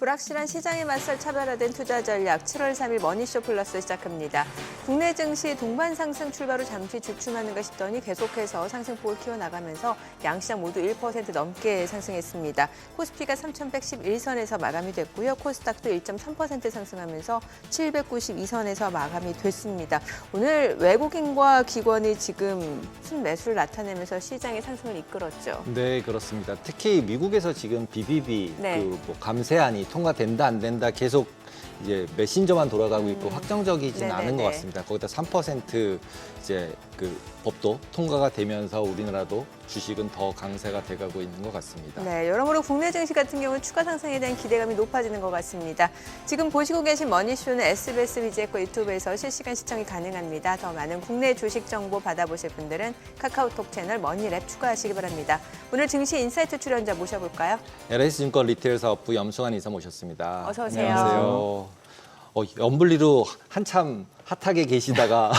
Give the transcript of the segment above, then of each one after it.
불확실한 시장에 맞설 차별화된 투자 전략 7월 3일 머니쇼 플러스 시작합니다. 국내 증시 동반 상승 출발로 잠시 주춤하는가 싶더니 계속해서 상승폭을 키워나가면서 양시장 모두 1% 넘게 상승했습니다. 코스피가 3,111선에서 마감이 됐고요. 코스닥도 1.3% 상승하면서 792선에서 마감이 됐습니다. 오늘 외국인과 기관이 지금 순매수를 나타내면서 시장의 상승을 이끌었죠. 네, 그렇습니다. 특히 미국에서 지금 BBB 네. 뭐 감세안이 통과된다 안 된다 계속 이제 메신저만 돌아가고 있고 확정적이지는 않은 것 같습니다. 거기다 3% 이제 그 법도 통과가 되면서 우리나라도 주식은 더 강세가 돼가고 있는 것 같습니다. 네, 여러모로 국내 증시 같은 경우는 추가 상승에 대한 기대감이 높아지는 것 같습니다. 지금 보시고 계신 머니쇼는 SBS 위즈에코 유튜브에서 실시간 시청이 가능합니다. 더 많은 국내 주식 정보 받아보실 분들은 카카오톡 채널 머니랩 추가하시기 바랍니다. 오늘 증시 인사이트 출연자 모셔볼까요? LS증권 리테일 사업부 염승환 이사 모셨습니다. 어서 오세요. 안녕하세요. 연불리로 한참 핫하게 계시다가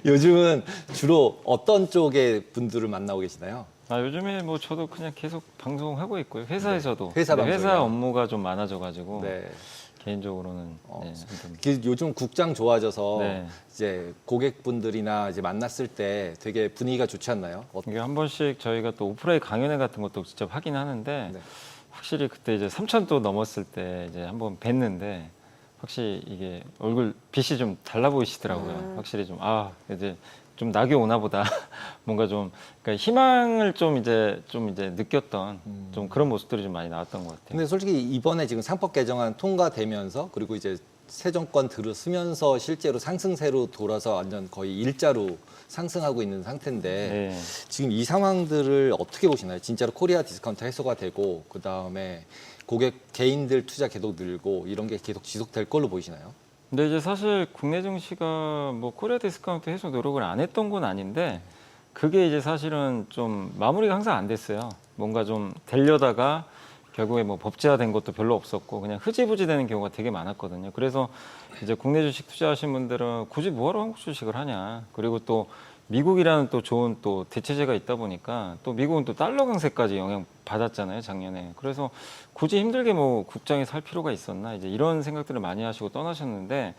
요즘은 주로 어떤 쪽의 분들을 만나고 계시나요? 요즘에 뭐 저도 그냥 계속 방송하고 있고요. 회사에서도. 네, 회사 업무가 좀 많아져가지고 네. 개인적으로는. 요즘 국장 좋아져서 네. 이제 고객분들이나 이제 만났을 때 되게 분위기가 좋지 않나요? 이게 한 번씩 저희가 또 오프라인 강연회 같은 것도 직접 하긴 하는데 네. 확실히 그때 이제 3,000도 넘었을 때 이제 한번 뵀는데 확실히 이게 얼굴 빛이 좀 달라 보이시더라고요. 확실히 좀 이제 좀 낙이 오나 보다. 뭔가 좀 그러니까 희망을 좀 이제 느꼈던 좀 그런 모습들이 좀 많이 나왔던 것 같아요. 근데 솔직히 이번에 지금 상법 개정안 통과되면서 그리고 이제 새 정권 들어서면서 실제로 상승세로 돌아서 완전 거의 일자로 상승하고 있는 상태인데 네. 지금 이 상황들을 어떻게 보시나요? 진짜로 코리아 디스카운트 해소가 되고 그다음에 고객 개인들 투자 계속 늘고 이런 게 계속 지속될 걸로 보이시나요? 근데 이제 사실 국내 증시가 뭐 코리아 디스카운트 해소 노력을 안 했던 건 아닌데 그게 이제 사실은 좀 마무리가 항상 안 됐어요. 뭔가 좀 되려다가 결국에 뭐 법제화된 것도 별로 없었고 그냥 흐지부지 되는 경우가 되게 많았거든요. 그래서 이제 국내 주식 투자하신 분들은 굳이 뭐하러 한국 주식을 하냐. 그리고 또 미국이라는 또 좋은 또 대체제가 있다 보니까 또 미국은 또 달러 강세까지 영향 받았잖아요, 작년에. 그래서 굳이 힘들게 뭐 국장에 살 필요가 있었나 이제 이런 생각들을 많이 하시고 떠나셨는데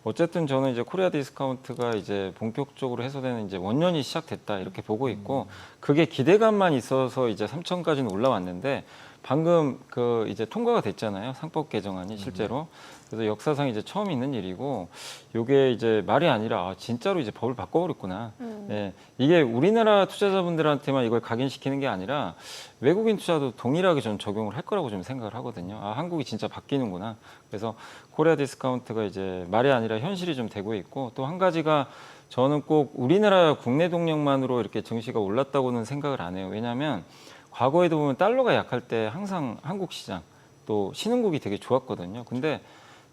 어쨌든 저는 이제 코리아 디스카운트가 이제 본격적으로 해소되는 이제 원년이 시작됐다 이렇게 보고 있고 그게 기대감만 있어서 이제 3천까지는 올라왔는데 방금 그 이제 통과가 됐잖아요. 상법 개정안이 실제로. 그래서 역사상 이제 처음 있는 일이고 요게 이제 말이 아니라 진짜로 이제 법을 바꿔버렸구나. 네, 이게 우리나라 투자자분들한테만 이걸 각인시키는 게 아니라 외국인 투자도 동일하게 좀 적용을 할 거라고 좀 생각을 하거든요. 한국이 진짜 바뀌는구나. 그래서 코리아 디스카운트가 이제 말이 아니라 현실이 좀 되고 있고 또 한 가지가 저는 꼭 우리나라 국내 동력만으로 이렇게 증시가 올랐다고는 생각을 안 해요. 왜냐하면 과거에도 보면 달러가 약할 때 항상 한국 시장 또 신흥국이 되게 좋았거든요. 근데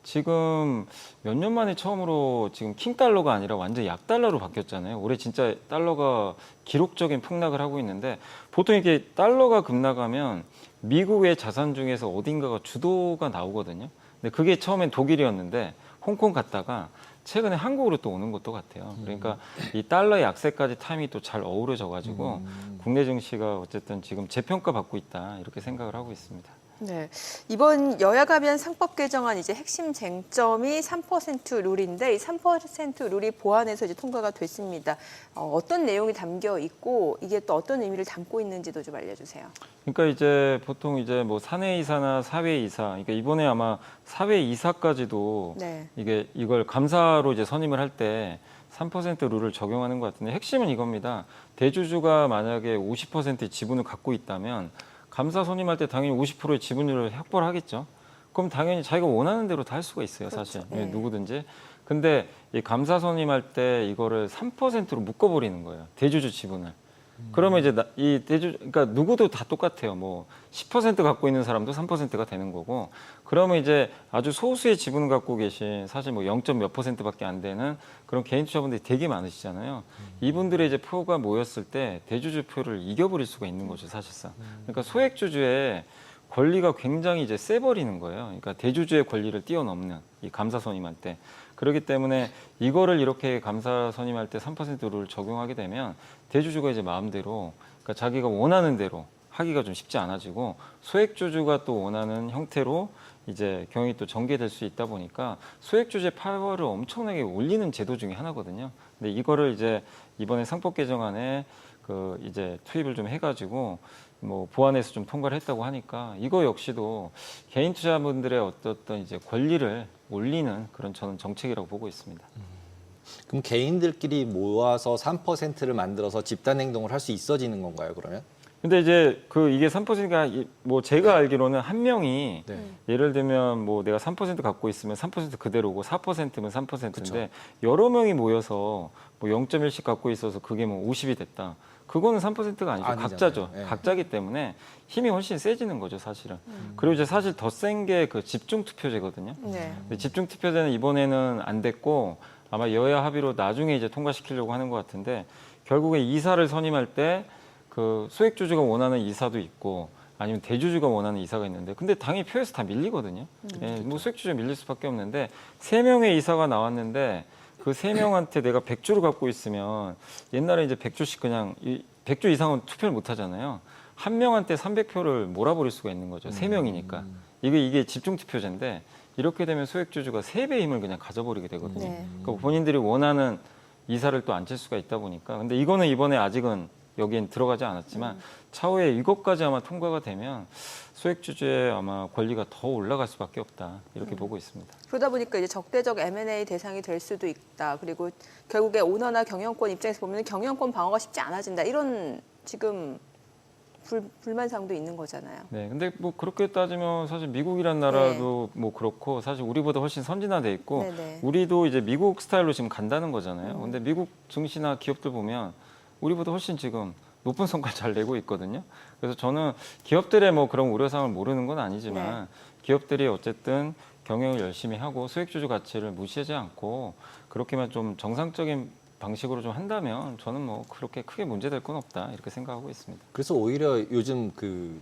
지금 몇 년 만에 처음으로 지금 킹 달러가 아니라 완전 약 달러로 바뀌었잖아요. 올해 진짜 달러가 기록적인 폭락을 하고 있는데 보통 이게 달러가 급락하면 미국의 자산 중에서 어딘가가 주도가 나오거든요. 근데 그게 처음엔 독일이었는데 홍콩 갔다가 최근에 한국으로 또 오는 것도 같아요. 그러니까 이 달러 약세까지 타임이 또 잘 어우러져 가지고 국내 증시가 어쨌든 지금 재평가 받고 있다 이렇게 생각을 하고 있습니다. 네, 이번 여야가 비한 상법 개정안 이제 핵심 쟁점이 3% 룰인데 이 3% 룰이 보완해서 이제 통과가 됐습니다. 어떤 내용이 담겨 있고 이게 또 어떤 의미를 담고 있는지도 좀 알려주세요. 그러니까 이제 보통 이제 뭐 사내이사나 사회이사, 그러니까 이번에 아마 사회이사까지도 네. 이걸 감사로 이제 선임을 할 때 3% 룰을 적용하는 것 같은데 핵심은 이겁니다. 대주주가 만약에 50%의 지분을 갖고 있다면 감사 선임할 때 당연히 50%의 지분율을 확보를 하겠죠. 그럼 당연히 자기가 원하는 대로 다 할 수가 있어요, 사실. 네. 누구든지. 근데 이 감사 선임할 때 이거를 3%로 묶어버리는 거예요. 대주주 지분을. 그러면 이제 그러니까 누구도 다 똑같아요. 뭐 10% 갖고 있는 사람도 3%가 되는 거고, 그러면 이제 아주 소수의 지분을 갖고 계신 사실 뭐 0. 몇 %밖에 안 되는 그런 개인 투자분들이 되게 많으시잖아요. 이분들의 이제 표가 모였을 때 대주주 표를 이겨버릴 수가 있는 거죠, 사실상. 그러니까 소액주주의 권리가 굉장히 이제 세버리는 거예요. 그러니까 대주주의 권리를 뛰어넘는 이 감사 선임할 때. 그렇기 때문에 이거를 이렇게 감사 선임할 때 3%를 적용하게 되면 대주주가 이제 마음대로 그러니까 자기가 원하는 대로 하기가 좀 쉽지 않아지고 소액주주가 또 원하는 형태로 이제 경영이 또 전개될 수 있다 보니까 소액주주의 파워를 엄청나게 올리는 제도 중에 하나거든요. 근데 이거를 이제 이번에 상법 개정안에 그 이제 투입을 좀 해가지고 뭐 보완해서 좀 통과를 했다고 하니까 이거 역시도 개인 투자분들의 어떤 이제 권리를 올리는 그런 저는 정책이라고 보고 있습니다. 그럼 개인들끼리 모아서 3%를 만들어서 집단 행동을 할 수 있어지는 건가요, 그러면? 근데 이제 그 이게 3%가 뭐 제가 알기로는 한 명이 네. 예를 들면 뭐 내가 3% 갖고 있으면 3% 그대로고 4%면 3%인데 그쵸. 여러 명이 모여서 뭐 0.1씩 갖고 있어서 그게 뭐 50이 됐다. 그거는 3%가 아니죠. 아니잖아요. 각자죠. 네. 각자기 때문에 힘이 훨씬 세지는 거죠, 사실은. 그리고 이제 사실 더 센 게 그 집중 투표제거든요. 네. 근데 집중 투표제는 이번에는 안 됐고 아마 여야 합의로 나중에 이제 통과시키려고 하는 것 같은데 결국에 이사를 선임할 때 그 소액주주가 원하는 이사도 있고 아니면 대주주가 원하는 이사가 있는데 근데 당연히 표에서 다 밀리거든요. 예, 뭐 소액주주 밀릴 수밖에 없는데 3명의 이사가 나왔는데 그 3명한테 내가 100주를 갖고 있으면 옛날에 이제 100주씩 그냥 100주 이상은 투표를 못 하잖아요. 한 명한테 300표를 몰아버릴 수가 있는 거죠. 3명이니까. 이게 집중 투표제인데 이렇게 되면 소액주주가 3배의 힘을 그냥 가져버리게 되거든요. 네. 그러니까 본인들이 원하는 이사를 또 안 칠 수가 있다 보니까. 근데 이거는 이번에 아직은 여기엔 들어가지 않았지만 차후에 이것까지 아마 통과가 되면 소액주주의 아마 권리가 더 올라갈 수밖에 없다. 이렇게 보고 있습니다. 그러다 보니까 이제 적대적 M&A 대상이 될 수도 있다. 그리고 결국에 오너나 경영권 입장에서 보면 경영권 방어가 쉽지 않아진다. 이런 지금 불만사항도 있는 거잖아요. 네, 근데 뭐 그렇게 따지면 사실 미국이란 나라도 뭐 그렇고 사실 우리보다 훨씬 선진화돼 있고 네네. 우리도 이제 미국 스타일로 지금 간다는 거잖아요. 근데 미국 증시나 기업들 보면 우리보다 훨씬 지금 높은 성과를 잘 내고 있거든요. 그래서 저는 기업들의 뭐 그런 우려사항을 모르는 건 아니지만 기업들이 어쨌든 경영을 열심히 하고 소액주주 가치를 무시하지 않고 그렇게만 좀 정상적인 방식으로 좀 한다면 저는 뭐 그렇게 크게 문제될 건 없다 이렇게 생각하고 있습니다. 그래서 오히려 요즘 그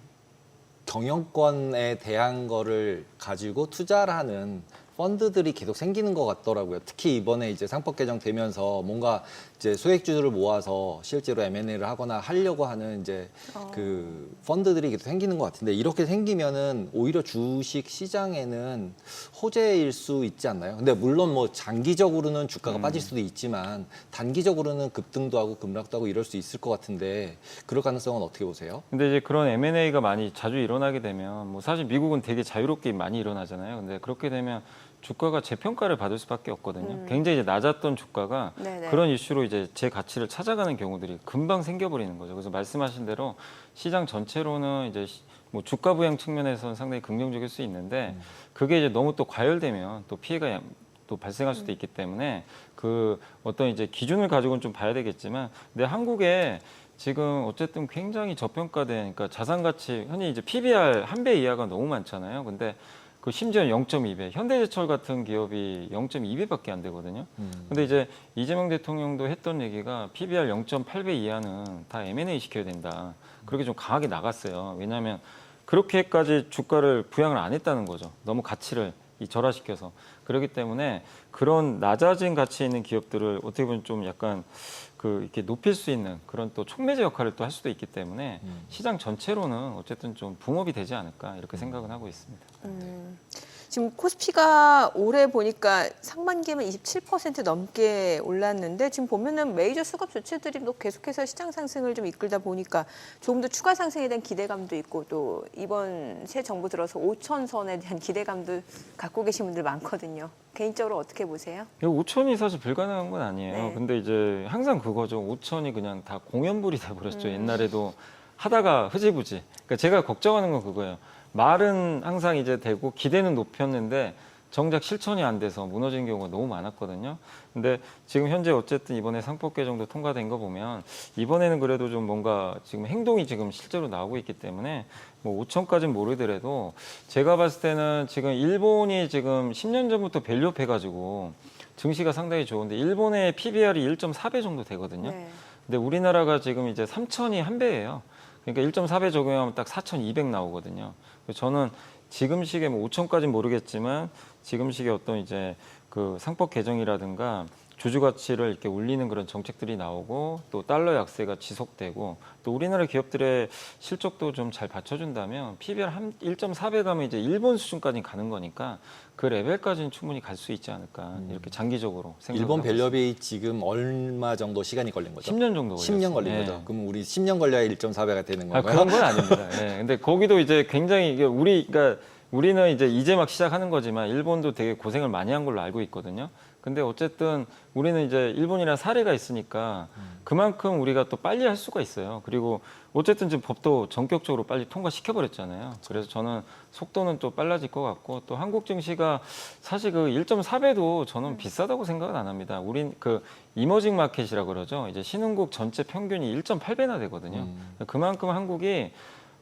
경영권에 대한 거를 가지고 투자를 하는 펀드들이 계속 생기는 것 같더라고요. 특히 이번에 이제 상법 개정되면서 뭔가 이제 소액주주를 모아서 실제로 M&A를 하거나 하려고 하는 이제 그 펀드들이 계속 생기는 것 같은데 이렇게 생기면은 오히려 주식 시장에는 호재일 수 있지 않나요? 근데 물론 뭐 장기적으로는 주가가 빠질 수도 있지만 단기적으로는 급등도 하고 급락도 하고 이럴 수 있을 것 같은데 그럴 가능성은 어떻게 보세요? 근데 이제 그런 M&A가 많이 자주 일어나게 되면 뭐 사실 미국은 되게 자유롭게 많이 일어나잖아요. 근데 그렇게 되면 주가가 재평가를 받을 수밖에 없거든요. 굉장히 이제 낮았던 주가가 네네. 그런 이슈로 이제 제 가치를 찾아가는 경우들이 금방 생겨버리는 거죠. 그래서 말씀하신 대로 시장 전체로는 이제 뭐 주가 부양 측면에서는 상당히 긍정적일 수 있는데 그게 이제 너무 또 과열되면 또 피해가 또 발생할 수도 있기 때문에 그 어떤 이제 기준을 가지고는 좀 봐야 되겠지만 근데 한국에 지금 어쨌든 굉장히 저평가된 그러니까 자산 가치 흔히 이제 PBR 1배 이하가 너무 많잖아요. 근데 그 심지어 0.2배, 현대제철 같은 기업이 0.2배밖에 안 되거든요. 근데 이제 이재명 대통령도 했던 얘기가 PBR 0.8배 이하는 다 M&A 시켜야 된다. 그렇게 좀 강하게 나갔어요. 왜냐하면 그렇게까지 주가를 부양을 안 했다는 거죠. 너무 가치를 절하시켜서. 그렇기 때문에 그런 낮아진 가치 있는 기업들을 어떻게 보면 좀 약간 그 이렇게 높일 수 있는 그런 또 촉매제 역할을 또 할 수도 있기 때문에 시장 전체로는 어쨌든 좀 붕업이 되지 않을까 이렇게 생각은 하고 있습니다. 지금 코스피가 올해 보니까 상반기에만 27% 넘게 올랐는데 지금 보면은 메이저 수급 주체들이 또 계속해서 시장 상승을 좀 이끌다 보니까 조금 더 추가 상승에 대한 기대감도 있고 또 이번 새 정부 들어서 5,000선에 대한 기대감도 갖고 계신 분들 많거든요. 개인적으로 어떻게 보세요? 5천이 사실 불가능한 건 아니에요. 네. 근데 이제 항상 그거죠. 5천이 그냥 다 공연불이 돼버렸죠. 옛날에도 하다가 흐지부지. 그러니까 제가 걱정하는 건 그거예요. 말은 항상 이제 되고 기대는 높였는데 정작 실천이 안 돼서 무너진 경우가 너무 많았거든요. 근데 지금 현재 어쨌든 이번에 상법 개정도 통과된 거 보면 이번에는 그래도 좀 뭔가 지금 행동이 지금 실제로 나오고 있기 때문에 뭐 5천까지는 모르더라도 제가 봤을 때는 지금 일본이 지금 10년 전부터 밸류업 해가지고 증시가 상당히 좋은데 일본의 PBR이 1.4배 정도 되거든요. 네. 근데 우리나라가 지금 이제 3천이 한 배예요. 그러니까 1.4배 적용하면 딱 4,200 나오거든요. 그래서 저는 지금 시기에 뭐 5천까지는 모르겠지만 지금 시기에 어떤 이제 그 상법 개정이라든가 주주 가치를 이렇게 올리는 그런 정책들이 나오고 또 달러 약세가 지속되고 또 우리나라 기업들의 실적도 좀 잘 받쳐준다면 PBR 1.4배 가면 이제 일본 수준까지 가는 거니까 그 레벨까지는 충분히 갈 수 있지 않을까 이렇게 장기적으로 생각을 일본 하고 있습니다. 밸류업이 지금 얼마 정도 시간이 걸린 거죠? 10년 정도 걸렸어요. 10년 걸린 예. 거죠. 그럼 우리 10년 걸려야 1.4배가 되는 아, 건가요? 그런 건 아닙니다. 예. 근데 거기도 이제 굉장히 이게 그러니까 우리는 이제 막 시작하는 거지만 일본도 되게 고생을 많이 한 걸로 알고 있거든요. 근데 어쨌든 우리는 이제 일본이랑 사례가 있으니까 그만큼 우리가 또 빨리 할 수가 있어요. 그리고 어쨌든 지금 법도 전격적으로 빨리 통과시켜 버렸잖아요. 그래서 저는 속도는 또 빨라질 것 같고 또 한국 증시가 사실 그 1.4배도 저는 비싸다고 생각은 안 합니다. 우린 그 이머징 마켓이라고 그러죠. 이제 신흥국 전체 평균이 1.8배나 되거든요. 그만큼 한국이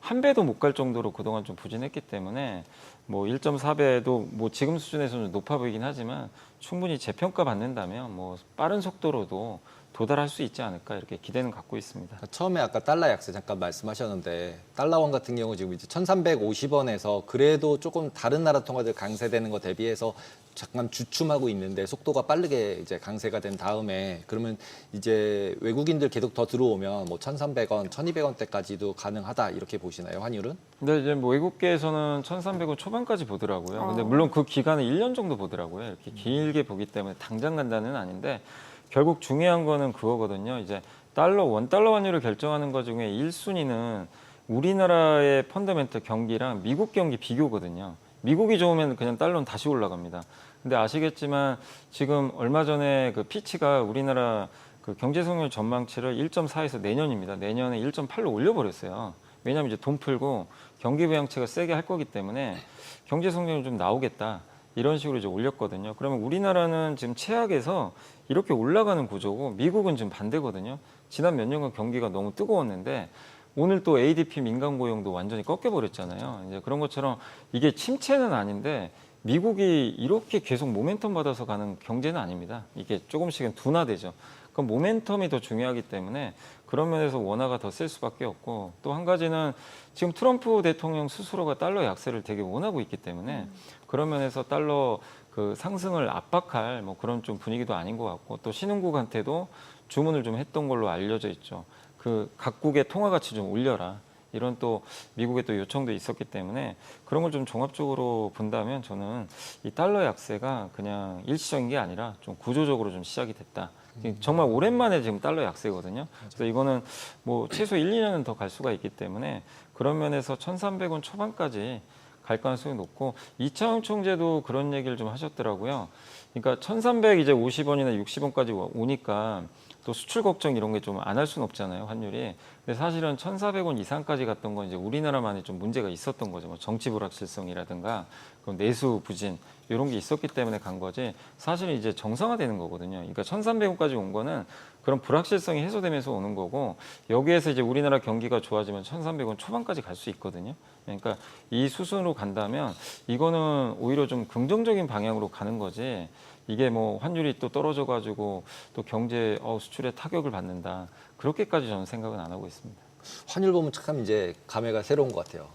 한 배도 못 갈 정도로 그동안 좀 부진했기 때문에 뭐 1.4배도 뭐 지금 수준에서는 높아 보이긴 하지만 충분히 재평가 받는다면 뭐 빠른 속도로도 도달할 수 있지 않을까 이렇게 기대는 갖고 있습니다. 처음에 아까 달러 약세 잠깐 말씀하셨는데 달러원 같은 경우 지금 이제 1,350원에서 그래도 조금 다른 나라 통화들 강세되는 거 대비해서 잠깐 주춤하고 있는데 속도가 빠르게 이제 강세가 된 다음에 그러면 이제 외국인들 계속 더 들어오면 뭐 1,300원, 1,200원대까지도 가능하다 이렇게 보시나요, 환율은? 근데 이제 뭐 외국계에서는 1,300원 초반까지 보더라고요. 근데 물론 그 기간은 1년 정도 보더라고요. 이렇게 길게 보기 때문에 당장 간다는 아닌데 결국 중요한 거는 그거거든요. 이제 원달러 환율을 결정하는 것 중에 1순위는 우리나라의 펀더멘털 경기랑 미국 경기 비교거든요. 미국이 좋으면 그냥 달러는 다시 올라갑니다. 근데 아시겠지만 지금 얼마 전에 그 피치가 우리나라 그 경제 성장 전망치를 1.4에서 내년입니다. 내년에 1.8로 올려버렸어요. 왜냐하면 이제 돈 풀고 경기 부양책을 세게 할 거기 때문에 경제 성장이 좀 나오겠다. 이런 식으로 이제 올렸거든요. 그러면 우리나라는 지금 최악에서 이렇게 올라가는 구조고 미국은 지금 반대거든요. 지난 몇 년간 경기가 너무 뜨거웠는데 오늘 또 ADP 민간 고용도 완전히 꺾여버렸잖아요. 이제 그런 것처럼 이게 침체는 아닌데 미국이 이렇게 계속 모멘텀 받아서 가는 경제는 아닙니다. 이게 조금씩은 둔화되죠. 그럼 모멘텀이 더 중요하기 때문에 그런 면에서 원화가 더 셀 수밖에 없고 또 한 가지는 지금 트럼프 대통령 스스로가 달러 약세를 되게 원하고 있기 때문에 그런 면에서 달러 그 상승을 압박할 뭐 그런 좀 분위기도 아닌 것 같고 또 신흥국한테도 주문을 좀 했던 걸로 알려져 있죠. 그 각국의 통화 가치 좀 올려라. 이런 또 미국의 또 요청도 있었기 때문에 그런 걸 좀 종합적으로 본다면 저는 이 달러 약세가 그냥 일시적인 게 아니라 좀 구조적으로 좀 시작이 됐다. 정말 오랜만에 지금 달러 약세거든요. 그래서 이거는 뭐 최소 1, 2년은 더 갈 수가 있기 때문에 그런 면에서 1,300원 초반까지 갈 가능성이 높고 이창용 총재도 그런 얘기를 좀 하셨더라고요. 그러니까 1,350원이나 60원까지 오니까 또 수출 걱정 이런 게 좀 안 할 수는 없잖아요, 환율이. 근데 사실은 1,400원 이상까지 갔던 건 이제 우리나라만의 좀 문제가 있었던 거죠. 뭐 정치 불확실성이라든가 내수 부진 이런 게 있었기 때문에 간 거지. 사실은 이제 정상화되는 거거든요. 그러니까 1,300원까지 온 거는 그런 불확실성이 해소되면서 오는 거고 여기에서 이제 우리나라 경기가 좋아지면 1,300원 초반까지 갈 수 있거든요. 그러니까 이 수순으로 간다면 이거는 오히려 좀 긍정적인 방향으로 가는 거지. 이게 뭐 환율이 또 떨어져 가지고 또 경제 수출에 타격을 받는다. 그렇게까지 저는 생각은 안 하고 있습니다. 환율 보면 참 이제 감회가 새로운 것 같아요.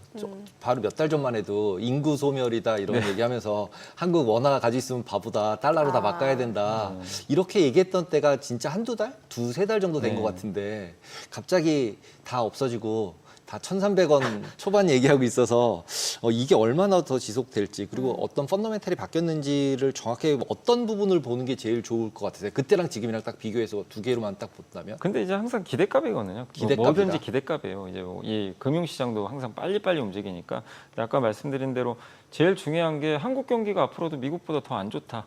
바로 몇 달 전만 해도 인구 소멸이다 이런 얘기하면서 한국 원화 가지고 있으면 바보다 달러로 다 바꿔야 된다 이렇게 얘기했던 때가 진짜 한두 달? 두세 달 정도 된 것 같은데 갑자기 다 없어지고 다 1,300원 초반 얘기하고 있어서 이게 얼마나 더 지속될지 그리고 어떤 펀더멘탈이 바뀌었는지를 정확하게 어떤 부분을 보는 게 제일 좋을 것 같아요. 그때랑 지금이랑 딱 비교해서 두 개로만 딱 본다면. 근데 이제 항상 기대값이거든요. 기대값이다. 뭐든지 기대값이에요. 이제 이 금융시장도 항상 빨리빨리 움직이니까. 아까 말씀드린 대로 제일 중요한 게 한국 경기가 앞으로도 미국보다 더 안 좋다.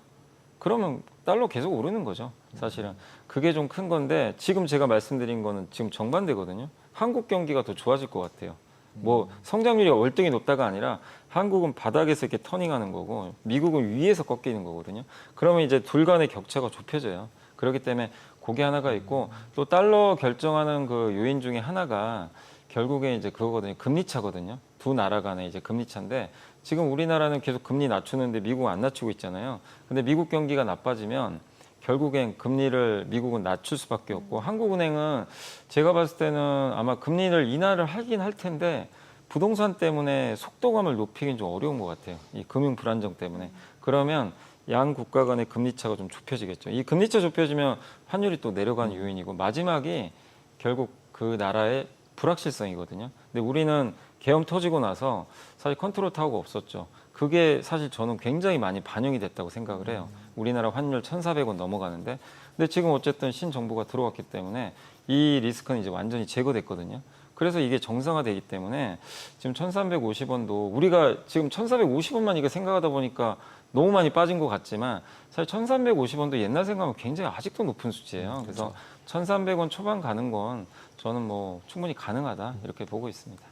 그러면 달러 계속 오르는 거죠. 사실은. 그게 좀 큰 건데 지금 제가 말씀드린 거는 지금 정반대거든요. 한국 경기가 더 좋아질 것 같아요. 뭐 성장률이 월등히 높다가 아니라 한국은 바닥에서 이렇게 터닝하는 거고 미국은 위에서 꺾이는 거거든요. 그러면 이제 둘 간의 격차가 좁혀져요. 그렇기 때문에 그게 하나가 있고 또 달러 결정하는 그 요인 중에 하나가 결국에 이제 그거거든요. 금리 차거든요. 두 나라 간의 이제 금리 차인데 지금 우리나라는 계속 금리 낮추는데 미국은 안 낮추고 있잖아요. 근데 미국 경기가 나빠지면 결국엔 금리를 미국은 낮출 수밖에 없고 한국은행은 제가 봤을 때는 아마 금리를 인하를 하긴 할 텐데 부동산 때문에 속도감을 높이긴 좀 어려운 것 같아요. 이 금융 불안정 때문에. 그러면 양 국가 간의 금리 차가 좀 좁혀지겠죠. 이 금리 차 좁혀지면 환율이 또 내려가는 요인이고 마지막이 결국 그 나라의 불확실성이거든요. 근데 우리는 계엄 터지고 나서 사실 컨트롤 타워가 없었죠. 그게 사실 저는 굉장히 많이 반영이 됐다고 생각을 해요. 우리나라 환율 1,400원 넘어가는데 근데 지금 어쨌든 신정부가 들어왔기 때문에 이 리스크는 이제 완전히 제거됐거든요. 그래서 이게 정상화되기 때문에 지금 1,350원도 우리가 지금 1,450원만 이거 생각하다 보니까 너무 많이 빠진 것 같지만 사실 1,350원도 옛날 생각하면 굉장히 아직도 높은 수치예요. 그래서 1,300원 초반 가는 건 저는 뭐 충분히 가능하다 이렇게 보고 있습니다.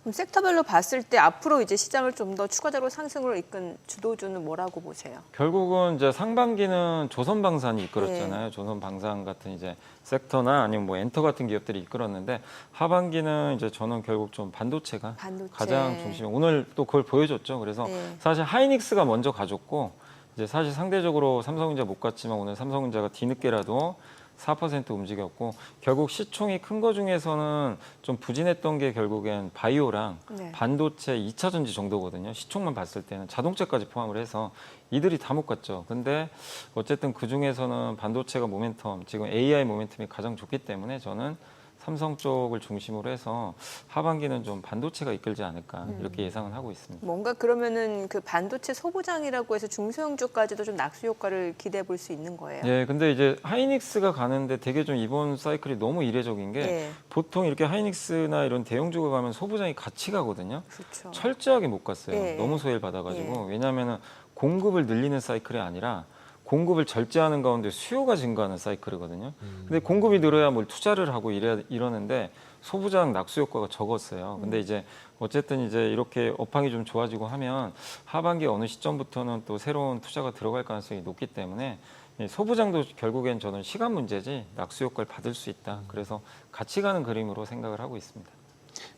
그럼 섹터별로 봤을 때 앞으로 이제 시장을 좀 더 추가적으로 상승으로 이끈 주도주는 뭐라고 보세요? 결국은 이제 상반기는 조선방산이 이끌었잖아요. 조선방산 같은 이제 섹터나 아니면 뭐 엔터 같은 기업들이 이끌었는데 하반기는 이제 저는 결국 좀 반도체가 가장 중심에 오늘 또 그걸 보여줬죠. 그래서 사실 하이닉스가 먼저 가졌고 이제 사실 상대적으로 삼성전자 못 갔지만 오늘 삼성전자가 뒤늦게라도 4% 움직였고 결국 시총이 큰 거 중에서는 좀 부진했던 게 결국엔 바이오랑 반도체 2차 전지 정도거든요. 시총만 봤을 때는 자동차까지 포함을 해서 이들이 다 못 갔죠. 근데 어쨌든 그 중에서는 반도체가 모멘텀, 지금 AI 모멘텀이 가장 좋기 때문에 저는 삼성 쪽을 중심으로 해서 하반기는 좀 반도체가 이끌지 않을까 이렇게 예상은 하고 있습니다. 뭔가 그러면은 그 반도체 소부장이라고 해서 중소형주까지도 좀 낙수 효과를 기대해 볼 수 있는 거예요. 예, 근데 이제 하이닉스가 가는데 되게 좀 이번 사이클이 너무 이례적인 게 보통 이렇게 하이닉스나 이런 대형주가 가면 소부장이 같이 가거든요. 그렇죠. 철저하게 못 갔어요. 너무 소외를 받아가지고 왜냐하면 공급을 늘리는 사이클이 아니라 공급을 절제하는 가운데 수요가 증가하는 사이클이거든요. 근데 공급이 늘어야 뭘 투자를 하고 이러는데 소부장 낙수 효과가 적었어요. 근데 이제 어쨌든 이제 이렇게 업황이 좀 좋아지고 하면 하반기 어느 시점부터는 또 새로운 투자가 들어갈 가능성이 높기 때문에 소부장도 결국엔 저는 시간 문제지 낙수 효과를 받을 수 있다. 그래서 같이 가는 그림으로 생각을 하고 있습니다.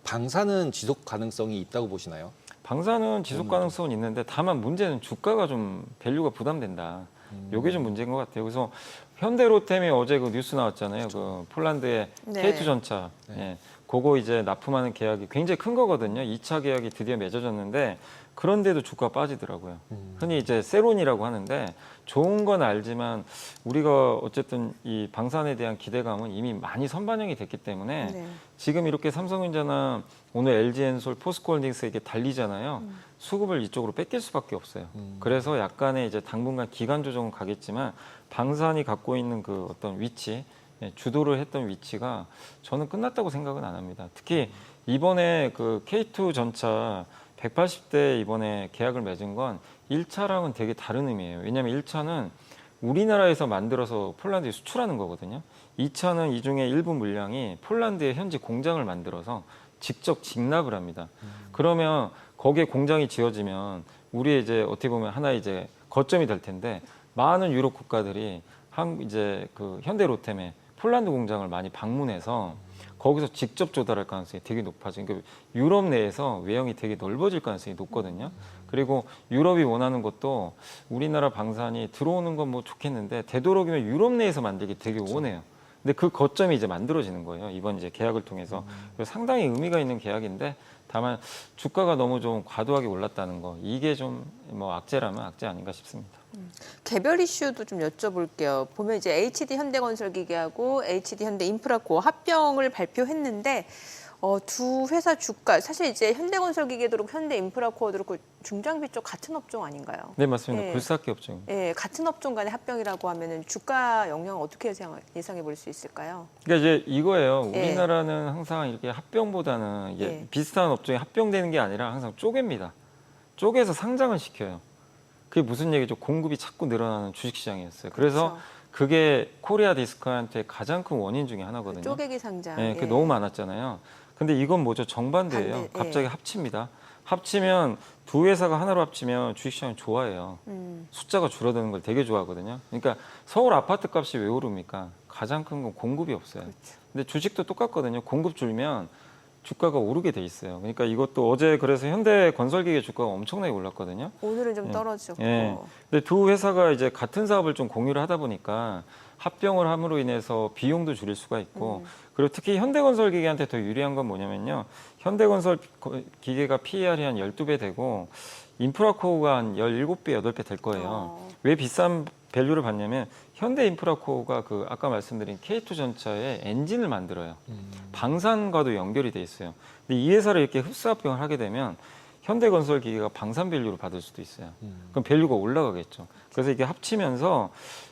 방사는 지속 가능성이 있다고 보시나요? 방사는 지속 가능성은 있는데 다만 문제는 주가가 좀 밸류가 부담된다. 이게 좀 문제인 것 같아요. 그래서 현대로템이 어제 그 뉴스 나왔잖아요. 그 폴란드의 K2전차. 예, 그거 이제 납품하는 계약이 굉장히 큰 거거든요. 2차 계약이 드디어 맺어졌는데 그런데도 주가 빠지더라고요. 흔히 이제 세론이라고 하는데 좋은 건 알지만 우리가 어쨌든 이 방산에 대한 기대감은 이미 많이 선반영이 됐기 때문에 지금 이렇게 삼성전자나 오늘 LG엔솔, 포스코홀딩스 이게 달리잖아요. 수급을 이쪽으로 뺏길 수밖에 없어요. 그래서 약간의 이제 당분간 기간 조정은 가겠지만 방산이 갖고 있는 그 어떤 위치, 주도를 했던 위치가 저는 끝났다고 생각은 안 합니다. 특히 이번에 그 K2 전차 180대 이번에 계약을 맺은 건 1차랑은 되게 다른 의미예요. 왜냐하면 1차는 우리나라에서 만들어서 폴란드에 수출하는 거거든요. 2차는 이 중에 일부 물량이 폴란드에 현지 공장을 만들어서 직접 직납을 합니다. 그러면 거기에 공장이 지어지면 우리 이제 어떻게 보면 하나의 이제 거점이 될 텐데 많은 유럽 국가들이 이제 그 현대로템의 폴란드 공장을 많이 방문해서 거기서 직접 조달할 가능성이 되게 높아지고 그러니까 유럽 내에서 외형이 되게 넓어질 가능성이 높거든요. 그리고 유럽이 원하는 것도 우리나라 방산이 들어오는 건 뭐 좋겠는데 되도록이면 유럽 내에서 만들기 되게 원해요. 근데 그 거점이 이제 만들어지는 거예요. 이번 이제 계약을 통해서. 그래서 상당히 의미가 있는 계약인데 다만 주가가 너무 좀 과도하게 올랐다는 거 이게 좀 뭐 악재라면 악재 아닌가 싶습니다. 개별 이슈도 좀 여쭤볼게요. 보면 이제 HD 현대건설기계하고 HD 현대인프라코어 합병을 발표했는데 두 회사 주가 사실 이제 현대건설기계도 그렇고 현대인프라코어도 그렇고 중장비 쪽 같은 업종 아닌가요? 네 맞습니다. 굴삭기 업종. 예, 같은 업종 간의 합병이라고 하면은 주가 영향 어떻게 예상해 볼 수 있을까요? 그러니까 이제 이거예요. 우리나라는 항상 이렇게 합병보다는 이게 비슷한 업종에 합병되는 게 아니라 항상 쪼갭니다. 쪼개서 상장을 시켜요. 그게 무슨 얘기죠? 공급이 자꾸 늘어나는 주식시장이었어요. 그래서 그게 코리아 디스크한테 가장 큰 원인 중에 하나거든요. 쪼개기 상장. 네, 그게 너무 많았잖아요. 근데 이건 뭐죠? 정반대예요. 갑자기 합칩니다. 합치면 두 회사가 하나로 합치면 주식시장이 좋아해요. 숫자가 줄어드는 걸 되게 좋아하거든요. 그러니까 서울 아파트 값이 왜 오릅니까? 가장 큰 건 공급이 없어요. 근데 주식도 똑같거든요. 공급 줄면 주가가 오르게 돼 있어요. 그러니까 이것도 어제 그래서 현대건설기계 주가가 엄청나게 올랐거든요. 오늘은 좀 떨어지고. 근데 두 회사가 이제 같은 사업을 좀 공유를 하다 보니까 합병을 함으로 인해서 비용도 줄일 수가 있고 그리고 특히 현대건설기계한테 더 유리한 건 뭐냐면요. 현대건설기계가 PER이 한 12배 되고 인프라코어가 한 17배, 8배 될 거예요. 왜 비싼 밸류를 받냐면 현대인프라코어가 그 아까 말씀드린 K2 전차의 엔진을 만들어요. 방산과도 연결이 돼 있어요. 근데 이 회사를 이렇게 흡수합병을 하게 되면 현대건설기계가 방산 밸류를 받을 수도 있어요. 그럼 밸류가 올라가겠죠. 그래서 이게 합치면서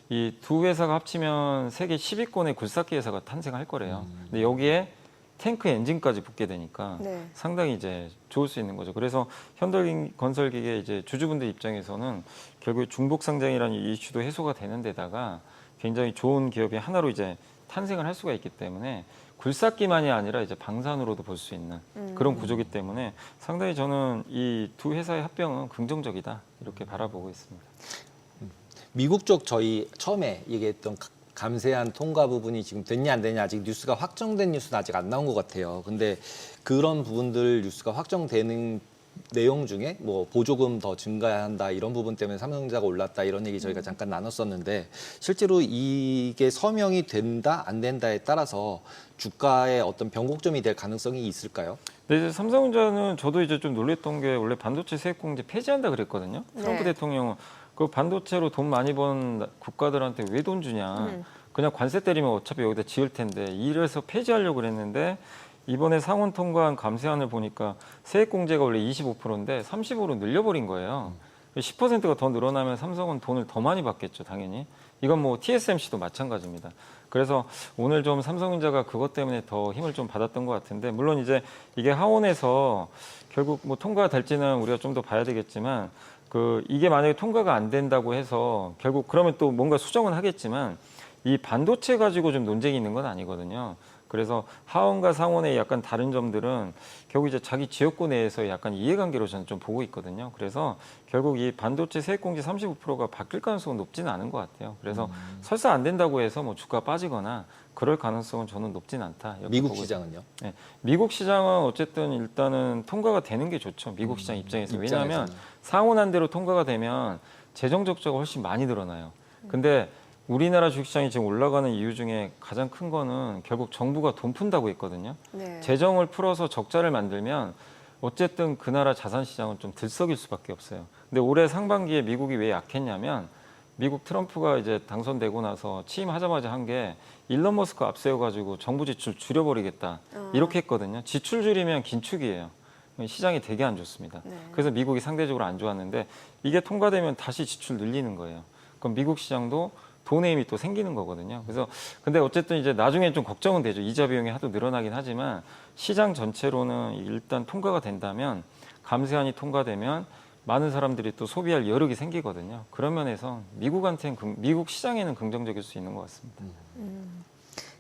이 두 회사가 합치면 세계 10위권의 굴삭기 회사가 탄생할 거래요. 근데 여기에 탱크 엔진까지 붙게 되니까 네. 상당히 이제 좋을 수 있는 거죠. 그래서 현대건설기계 이제 주주분들 입장에서는 결국 중복 상장이라는 이슈도 해소가 되는 데다가 굉장히 좋은 기업이 하나로 이제 탄생을 할 수가 있기 때문에 굴삭기만이 아니라 이제 방산으로도 볼 수 있는 그런 구조기 때문에 상당히 저는 이 두 회사의 합병은 긍정적이다 이렇게 바라보고 있습니다. 미국 쪽 저희 처음에 얘기했던 감세한 통과 부분이 지금 됐냐 안 됐냐 아직 뉴스가 확정된 뉴스는 아직 안 나온 것 같아요. 근데 그런 부분들 뉴스가 확정되는 내용 중에 뭐 보조금 더 증가한다 이런 부분 때문에 삼성전자가 올랐다 이런 얘기 저희가 잠깐 나눴었는데 실제로 이게 서명이 된다 안 된다에 따라서 주가에 어떤 변곡점이 될 가능성이 있을까요? 근데 이제 삼성전자는 저도 이제 좀 놀랬던 게 원래 반도체 세액공제 폐지한다 그랬거든요. 트럼프 네. 대통령은 그 반도체로 돈 많이 번 국가들한테 왜 돈 주냐. 그냥 관세 때리면 어차피 여기다 지을 텐데 이래서 폐지하려고 그랬는데 이번에 상원 통과한 감세안을 보니까 세액공제가 원래 25%인데 30%로 늘려버린 거예요. 10%가 더 늘어나면 삼성은 돈을 더 많이 받겠죠, 당연히. 이건 뭐 TSMC도 마찬가지입니다. 그래서 오늘 좀 삼성전자가 그것 때문에 더 힘을 좀 받았던 것 같은데 물론 이제 이게 하원에서 결국 뭐 통과될지는 우리가 좀 더 봐야 되겠지만 그 이게 만약에 통과가 안 된다고 해서 결국 그러면 또 뭔가 수정은 하겠지만 이 반도체 가지고 좀 논쟁이 있는 건 아니거든요. 그래서 하원과 상원의 약간 다른 점들은 결국 이제 자기 지역구 내에서 약간 이해관계로 저는 좀 보고 있거든요. 그래서 결국 이 반도체 세액공제 35%가 바뀔 가능성은 높지는 않은 것 같아요. 그래서 설사 안 된다고 해서 뭐 주가 빠지거나 그럴 가능성은 저는 높진 않다. 이렇게 미국 보고 시장은요? 네. 미국 시장은 어쨌든 일단은 통과가 되는 게 좋죠. 미국 시장 입장에서. 왜냐하면 입장에서는. 상원안대로 통과가 되면 재정 적자가 훨씬 많이 늘어나요. 근데 우리나라 주식시장이 지금 올라가는 이유 중에 가장 큰 거는 결국 정부가 돈 푼다고 했거든요. 네. 재정을 풀어서 적자를 만들면 어쨌든 그 나라 자산 시장은 좀 들썩일 수밖에 없어요. 근데 올해 상반기에 미국이 왜 약했냐면 미국 트럼프가 이제 당선되고 나서 취임하자마자 한 게 일론 머스크 앞세워가지고 정부 지출 줄여버리겠다 이렇게 했거든요. 지출 줄이면 긴축이에요. 시장이 되게 안 좋습니다. 네. 그래서 미국이 상대적으로 안 좋았는데 이게 통과되면 다시 지출 늘리는 거예요. 그럼 미국 시장도 돈의 힘이 또 생기는 거거든요. 그래서 근데 어쨌든 이제 나중에 좀 걱정은 되죠. 이자 비용이 하도 늘어나긴 하지만 시장 전체로는 일단 통과가 된다면 감세안이 통과되면 많은 사람들이 또 소비할 여력이 생기거든요. 그런 면에서 미국 시장에는 긍정적일 수 있는 것 같습니다.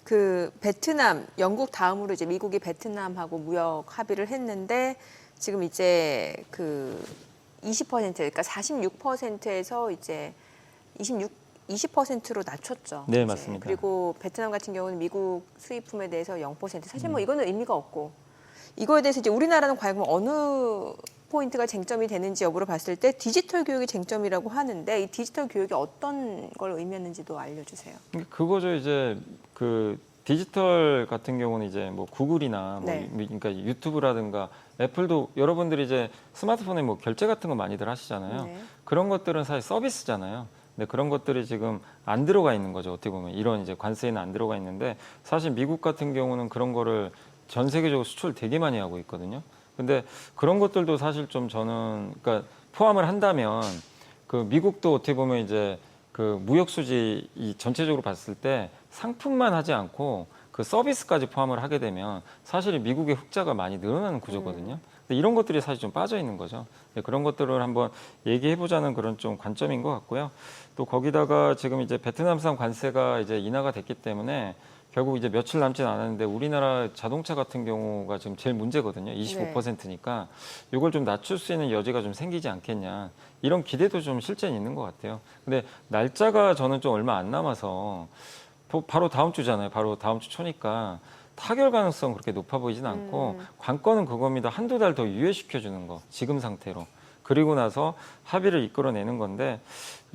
그 베트남, 영국 다음으로 이제 미국이 베트남하고 무역 합의를 했는데 지금 이제 그 20% 그러니까 46%에서 이제 20%로 낮췄죠. 네, 이제. 맞습니다. 그리고 베트남 같은 경우는 미국 수입품에 대해서 0%. 사실 뭐 이거는 의미가 없고 이거에 대해서 이제 우리나라는 과연 어느 포인트가 쟁점이 되는지 여부를 봤을 때 디지털 교육이 쟁점이라고 하는데 이 디지털 교육이 어떤 걸 의미했는지도 알려주세요. 그거죠. 이제 그 디지털 같은 경우는 이제 뭐 구글이나 뭐 네. 그러니까 유튜브라든가 애플도 여러분들이 이제 스마트폰에 뭐 결제 같은 거 많이들 하시잖아요. 네. 그런 것들은 사실 서비스잖아요. 근데 그런 것들이 지금 안 들어가 있는 거죠. 어떻게 보면 이런 이제 관세에는 안 들어가 있는데 사실 미국 같은 경우는 그런 거를 전 세계적으로 수출 되게 많이 하고 있거든요. 근데 그런 것들도 사실 좀 저는 그러니까 포함을 한다면 그 미국도 어떻게 보면 이제 그 무역 수지 이 전체적으로 봤을 때 상품만 하지 않고 그 서비스까지 포함을 하게 되면 사실 미국의 흑자가 많이 늘어나는 구조거든요. 근데 이런 것들이 사실 좀 빠져 있는 거죠. 그런 것들을 한번 얘기해 보자는 그런 좀 관점인 것 같고요. 또 거기다가 지금 이제 베트남산 관세가 이제 인하가 됐기 때문에 결국 이제 며칠 남진 않았는데 우리나라 자동차 같은 경우가 지금 제일 문제거든요. 25%니까 이걸 좀 낮출 수 있는 여지가 좀 생기지 않겠냐. 이런 기대도 좀 실제는 있는 것 같아요. 근데 날짜가 저는 좀 얼마 안 남아서 바로 다음 주잖아요. 바로 다음 주 초니까 타결 가능성 그렇게 높아 보이진 않고 관건은 그겁니다. 한두 달 더 유예시켜 주는 거. 지금 상태로. 그리고 나서 합의를 이끌어내는 건데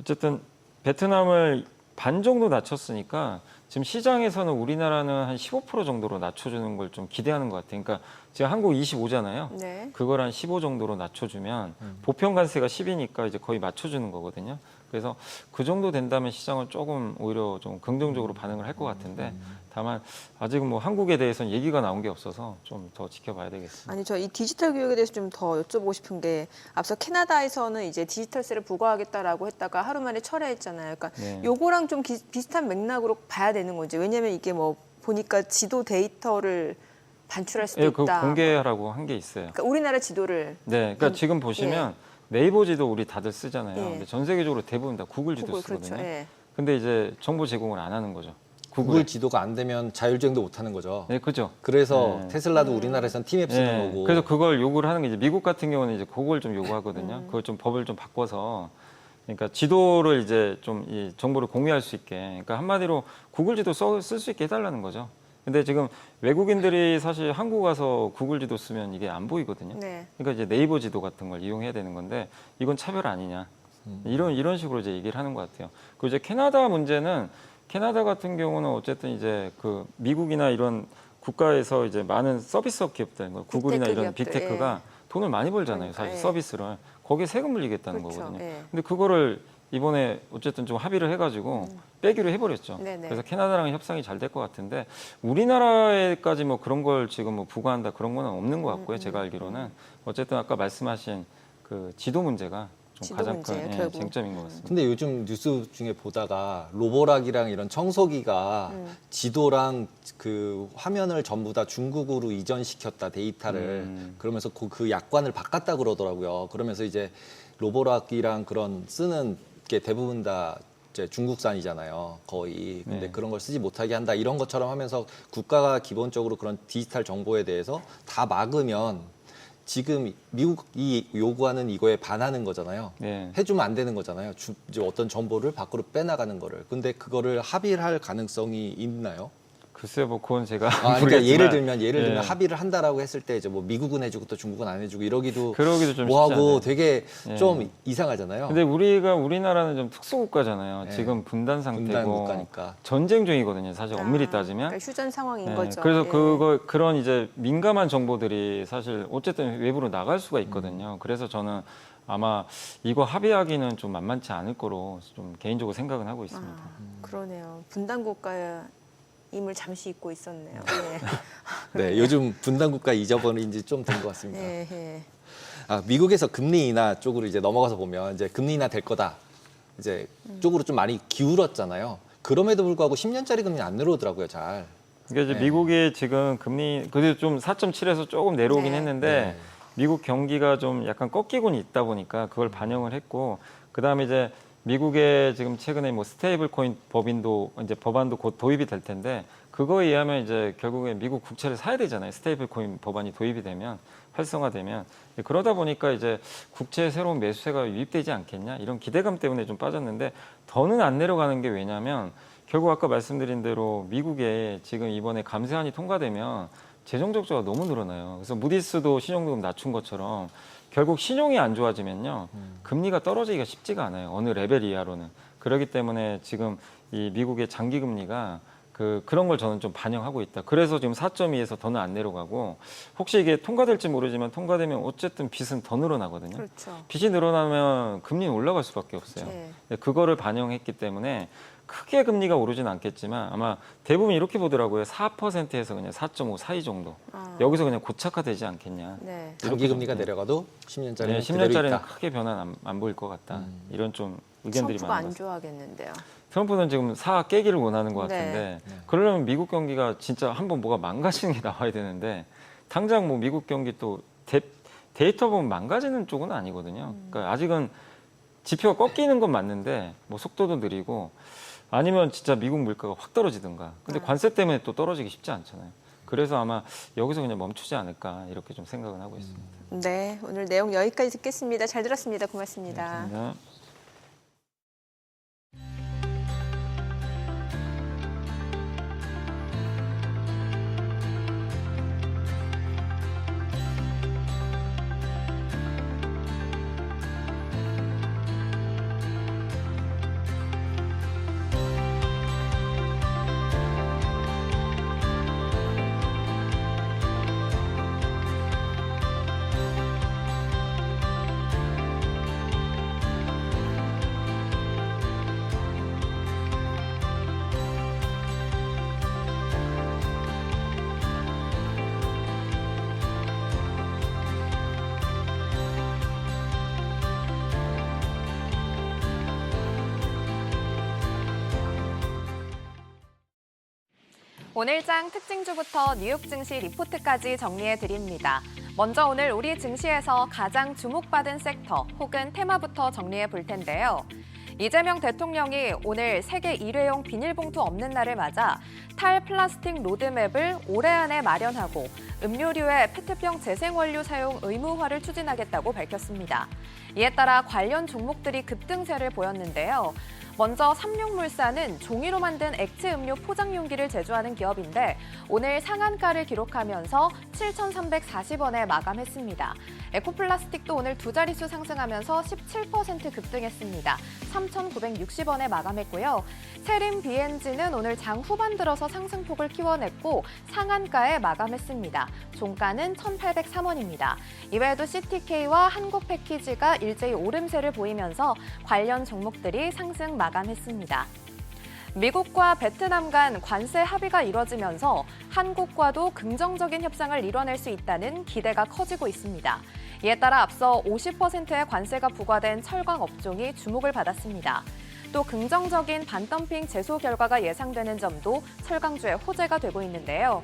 어쨌든 베트남을 반 정도 낮췄으니까 지금 시장에서는 우리나라는 한 15% 정도로 낮춰주는 걸 좀 기대하는 것 같아요. 그러니까 지금 한국 25잖아요. 네. 그걸 한 15 정도로 낮춰주면 보편 관세가 10이니까 이제 거의 맞춰주는 거거든요. 그래서 그 정도 된다면 시장은 조금 오히려 좀 긍정적으로 반응을 할 것 같은데 다만 아직은 뭐 한국에 대해서는 얘기가 나온 게 없어서 좀 더 지켜봐야 되겠습니다. 아니 저 이 디지털 교육에 대해서 좀 더 여쭤보고 싶은 게 앞서 캐나다에서는 이제 디지털세를 부과하겠다라고 했다가 하루 만에 철회했잖아요. 그러니까 네. 요거랑 좀 비슷한 맥락으로 봐야 되는 거지. 왜냐하면 이게 뭐 보니까 지도 데이터를 반출할 수도 예, 그 있다. 공개하라고 한 게 있어요. 그러니까 우리나라 지도를 네, 그러니까 지금 보시면 네이버 지도 우리 다들 쓰잖아요. 예. 근데 전 세계적으로 대부분 다 구글 지도 구글 쓰거든요. 그렇죠. 예. 근데 이제 정보 제공을 안 하는 거죠. 구글 지도가 안 되면 자율주행도 못 하는 거죠. 네, 그죠. 그래서 네. 테슬라도 우리나라에선 티맵 쓰는 네, 거고. 그래서 그걸 요구를 하는 게 이제 미국 같은 경우는 이제 그걸 좀 요구하거든요. 그걸 좀 법을 좀 바꿔서 그러니까 지도를 이제 좀 이 정보를 공유할 수 있게, 그러니까 한마디로 구글 지도 쓸 수 있게 해달라는 거죠. 근데 지금 외국인들이 사실 한국 와서 구글 지도 쓰면 이게 안 보이거든요. 네. 그러니까 이제 네이버 지도 같은 걸 이용해야 되는 건데 이건 차별 아니냐. 이런 식으로 이제 얘기를 하는 것 같아요. 그리고 이제 캐나다 문제는 캐나다 같은 경우는 어쨌든 이제 그 미국이나 이런 국가에서 이제 많은 서비스 기업들, 뭐 구글이나 빅테크 이런 기업들, 빅테크가 돈을 많이 벌잖아요. 그러니까, 사실 예. 서비스를 거기에 세금 물리겠다는 그렇죠, 거거든요. 예. 근데 그거를 이번에 어쨌든 좀 합의를 해가지고 빼기로 해버렸죠. 네네. 그래서 캐나다랑 협상이 잘 될 것 같은데 우리나라에까지 뭐 그런 걸 지금 뭐 부과한다 그런 거는 없는 것 같고요. 제가 알기로는 어쨌든 아까 말씀하신 그 지도 문제가 좀 지도 가장 문제, 큰 결국. 쟁점인 것 같습니다. 근데 요즘 뉴스 중에 보다가 로보락이랑 이런 청소기가 지도랑 그 화면을 전부 다 중국으로 이전시켰다 데이터를 그러면서 그 약관을 바꿨다 그러더라고요. 그러면서 이제 로보락이랑 그런 쓰는 게 대부분 다 이제 중국산이잖아요, 거의. 근데 네. 그런 걸 쓰지 못하게 한다 이런 것처럼 하면서 국가가 기본적으로 그런 디지털 정보에 대해서 다 막으면 지금 미국이 요구하는 이거에 반하는 거잖아요. 네. 해주면 안 되는 거잖아요. 이제 어떤 정보를 밖으로 빼나가는 거를. 근데 그거를 합의를 할 가능성이 있나요? 글쎄요, 뭐 그건 제가 그러니까 모르겠지만, 예를 들면 예. 합의를 한다라고 했을 때 이제 뭐 미국은 해주고 또 중국은 안 해주고 이러기도 그러기도 좀 뭐하고 쉽지 않아요. 되게 예. 좀 이상하잖아요. 근데 우리나라는 좀 특수국가잖아요. 네. 지금 분단 상태고 분단 국가니까. 전쟁 중이거든요. 사실 엄밀히 따지면. 그러니까 휴전 상황인 네, 거죠. 그래서 예. 그런 이제 민감한 정보들이 사실 어쨌든 외부로 나갈 수가 있거든요. 그래서 저는 아마 이거 합의하기는 좀 만만치 않을 거로 좀 개인적으로 생각은 하고 있습니다. 그러네요. 분단 국가임을 잠시 잊고 있었네요. 네, 요즘 분단 국가 잊어버린 지 좀 된 것 같습니다. 예. 예. 미국에서 금리 인하 쪽으로 이제 넘어가서 보면 이제 금리 인하 될 거다. 이제 쪽으로 좀 많이 기울었잖아요. 그럼에도 불구하고 10년짜리 금리 안 내려오더라고요, 잘. 그러니까 이제 네. 미국이 지금 금리 그래도 좀 4.7에서 조금 내려오긴 네. 했는데 네. 미국 경기가 좀 약간 꺾이고는 있다 보니까 그걸 반영을 했고 그다음에 이제 미국의 지금 최근에 뭐 스테이블 코인 법안도 곧 도입이 될 텐데 그거에 의하면 이제 결국에 미국 국채를 사야 되잖아요. 스테이블 코인 법안이 도입이 되면 활성화되면 그러다 보니까 이제 국채 새로운 매수세가 유입되지 않겠냐 이런 기대감 때문에 좀 빠졌는데 더는 안 내려가는 게 왜냐면 결국 아까 말씀드린 대로 미국에 지금 이번에 감세안이 통과되면 재정 적자가 너무 늘어나요. 그래서 무디스도 신용등급 낮춘 것처럼 결국 신용이 안 좋아지면요 금리가 떨어지기가 쉽지가 않아요. 어느 레벨 이하로는. 그렇기 때문에 지금 이 미국의 장기 금리가 그런 걸 저는 좀 반영하고 있다. 그래서 지금 4.2에서 더는 안 내려가고 혹시 이게 통과될지 모르지만 통과되면 어쨌든 빚은 더 늘어나거든요. 그렇죠. 빚이 늘어나면 금리는 올라갈 수밖에 없어요. 네. 그거를 반영했기 때문에 크게 금리가 오르진 않겠지만 아마 대부분 이렇게 보더라고요. 4%에서 그냥 4.5 사이 정도. 여기서 그냥 고착화되지 않겠냐. 네. 장기 금리가 내려가도 10년짜리는 네, 그대로 10년짜리는 있다. 크게 변화는 안 보일 것 같다. 이런 좀 의견들이 트럼프가 많은 안 것 같습니다. 좋아하겠는데요. 트럼프는 지금 깨기를 원하는 것 네. 같은데 그러려면 미국 경기가 진짜 한번 뭐가 망가지는 게 나와야 되는데 당장 뭐 미국 경기 또 데이터 보면 망가지는 쪽은 아니거든요. 그러니까 아직은 지표가 꺾이는 건 맞는데 뭐 속도도 느리고 아니면 진짜 미국 물가가 확 떨어지든가. 근데 관세 때문에 또 떨어지기 쉽지 않잖아요. 그래서 아마 여기서 그냥 멈추지 않을까 이렇게 좀 생각은 하고 있습니다. 네, 오늘 내용 여기까지 듣겠습니다. 잘 들었습니다. 고맙습니다. 감사합니다. 오늘장 특징주부터 뉴욕 증시 리포트까지 정리해 드립니다. 먼저 오늘 우리 증시에서 가장 주목받은 섹터 혹은 테마부터 정리해 볼 텐데요. 이재명 대통령이 오늘 세계 일회용 비닐봉투 없는 날을 맞아 탈플라스틱 로드맵을 올해 안에 마련하고 음료류의 페트병 재생원료 사용 의무화를 추진하겠다고 밝혔습니다. 이에 따라 관련 종목들이 급등세를 보였는데요. 먼저 삼육물산은 종이로 만든 액체 음료 포장 용기를 제조하는 기업인데 오늘 상한가를 기록하면서 7,340원에 마감했습니다. 에코플라스틱도 오늘 두 자릿수 상승하면서 17% 급등했습니다. 3,960원에 마감했고요. 세림 BNG는 오늘 장 후반 들어서 상승폭을 키워냈고 상한가에 마감했습니다. 종가는 1,803원입니다. 이외에도 CTK와 한국패키지가 일제히 오름세를 보이면서 관련 종목들이 상승 마감했습니다. 미국과 베트남 간 관세 합의가 이뤄지면서 한국과도 긍정적인 협상을 이뤄낼 수 있다는 기대가 커지고 있습니다. 이에 따라 앞서 50%의 관세가 부과된 철강 업종이 주목을 받았습니다. 또 긍정적인 반덤핑 제소 결과가 예상되는 점도 철강주의 호재가 되고 있는데요.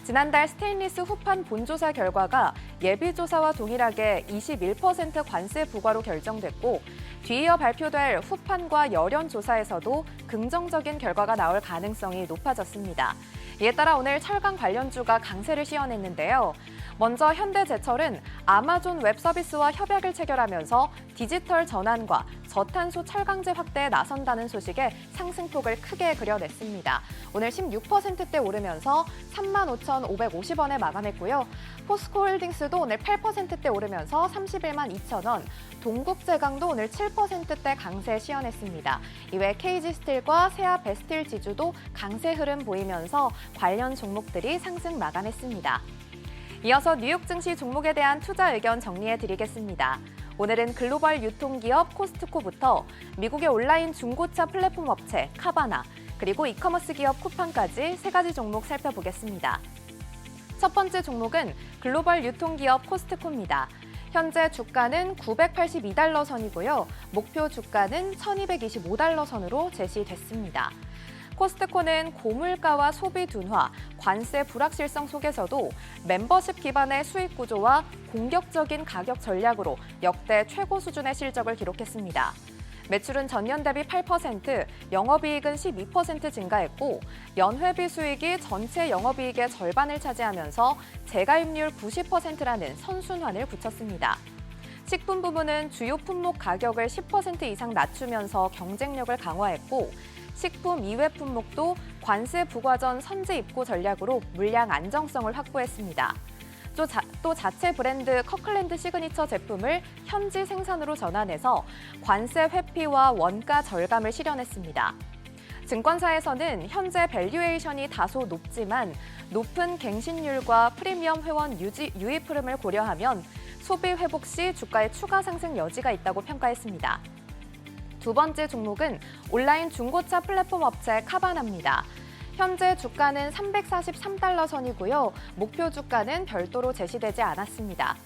지난달 스테인리스 후판 본조사 결과가 예비조사와 동일하게 21% 관세 부과로 결정됐고 뒤이어 발표될 후판과 열연 조사에서도 긍정적인 결과가 나올 가능성이 높아졌습니다. 이에 따라 오늘 철강 관련주가 강세를 씌워냈는데요. 먼저 현대제철은 아마존 웹 서비스와 협약을 체결하면서 디지털 전환과 저탄소 철강제 확대에 나선다는 소식에 상승폭을 크게 그려냈습니다. 오늘 16%대 오르면서 35,550원에 마감했고요. 포스코홀딩스도 오늘 8%대 오르면서 31만 2천원, 동국제강도 오늘 7%대 강세 시연했습니다. 이외 KG스틸과 세아베스틸 지주도 강세 흐름 보이면서 관련 종목들이 상승 마감했습니다. 이어서 뉴욕 증시 종목에 대한 투자 의견 정리해드리겠습니다. 오늘은 글로벌 유통기업 코스트코부터 미국의 온라인 중고차 플랫폼 업체 카바나, 그리고 이커머스 기업 쿠팡까지 세 가지 종목 살펴보겠습니다. 첫 번째 종목은 글로벌 유통기업 코스트코입니다. 현재 주가는 982달러 선이고요. 목표 주가는 1225달러 선으로 제시됐습니다. 코스트코는 고물가와 소비 둔화, 관세 불확실성 속에서도 멤버십 기반의 수익 구조와 공격적인 가격 전략으로 역대 최고 수준의 실적을 기록했습니다. 매출은 전년 대비 8%, 영업이익은 12% 증가했고 연회비 수익이 전체 영업이익의 절반을 차지하면서 재가입률 90%라는 선순환을 굳혔습니다. 식품 부문은 주요 품목 가격을 10% 이상 낮추면서 경쟁력을 강화했고 식품 이외 품목도 관세 부과 전 선제 입고 전략으로 물량 안정성을 확보했습니다. 또 자체 브랜드 커클랜드 시그니처 제품을 현지 생산으로 전환해서 관세 회피와 원가 절감을 실현했습니다. 증권사에서는 현재 밸류에이션이 다소 높지만 높은 갱신율과 프리미엄 회원 유입 흐름을 고려하면 소비 회복 시 주가의 추가 상승 여지가 있다고 평가했습니다. 두 번째 종목은 온라인 중고차 플랫폼 업체 카바나입니다. 현재 주가는 343달러 선이고요. 목표 주가는 별도로 제시되지 않았습니다.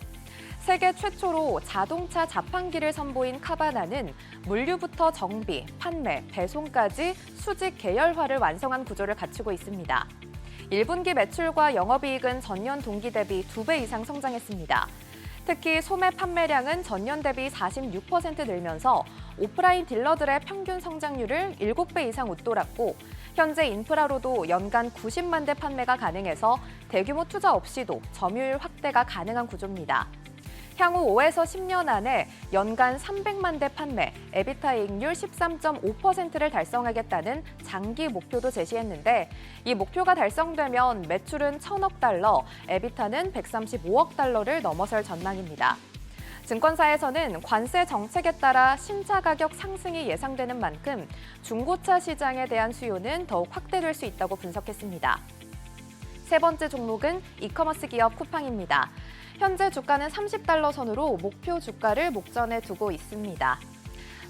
세계 최초로 자동차 자판기를 선보인 카바나는 물류부터 정비, 판매, 배송까지 수직 계열화를 완성한 구조를 갖추고 있습니다. 1분기 매출과 영업이익은 전년 동기 대비 2배 이상 성장했습니다. 특히 소매 판매량은 전년 대비 46% 늘면서 오프라인 딜러들의 평균 성장률을 7배 이상 웃돌았고 현재 인프라로도 연간 90만 대 판매가 가능해서 대규모 투자 없이도 점유율 확대가 가능한 구조입니다. 향후 5에서 10년 안에 연간 300만 대 판매, 에비타 이익률 13.5%를 달성하겠다는 장기 목표도 제시했는데 이 목표가 달성되면 매출은 1,000억 달러, 에비타는 135억 달러를 넘어설 전망입니다. 증권사에서는 관세 정책에 따라 신차 가격 상승이 예상되는 만큼 중고차 시장에 대한 수요는 더욱 확대될 수 있다고 분석했습니다. 세 번째 종목은 이커머스 기업 쿠팡입니다. 현재 주가는 30달러 선으로 목표 주가를 목전에 두고 있습니다.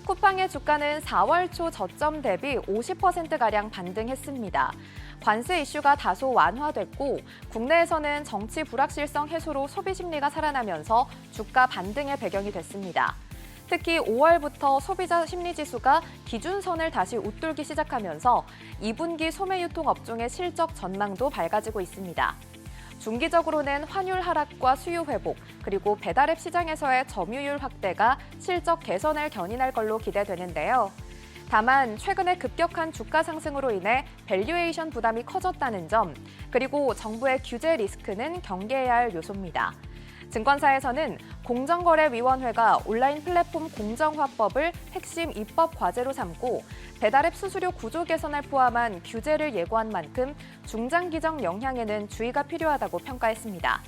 쿠팡의 주가는 4월 초 저점 대비 50%가량 반등했습니다. 관세 이슈가 다소 완화됐고 국내에서는 정치 불확실성 해소로 소비 심리가 살아나면서 주가 반등의 배경이 됐습니다. 특히 5월부터 소비자 심리지수가 기준선을 다시 웃돌기 시작하면서 2분기 소매 유통 업종의 실적 전망도 밝아지고 있습니다. 중기적으로는 환율 하락과 수요 회복, 그리고 배달앱 시장에서의 점유율 확대가 실적 개선을 견인할 걸로 기대되는데요. 다만 최근에 급격한 주가 상승으로 인해 밸류에이션 부담이 커졌다는 점, 그리고 정부의 규제 리스크는 경계해야 할 요소입니다. 증권사에서는 공정거래위원회가 온라인 플랫폼 공정화법을 핵심 입법 과제로 삼고 배달앱 수수료 구조 개선을 포함한 규제를 예고한 만큼 중장기적 영향에는 주의가 필요하다고 평가했습니다.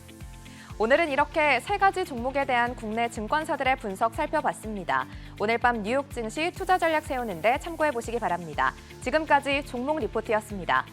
오늘은 이렇게 세 가지 종목에 대한 국내 증권사들의 분석 살펴봤습니다. 오늘 밤 뉴욕 증시 투자 전략 세우는데 참고해 보시기 바랍니다. 지금까지 종목 리포트였습니다.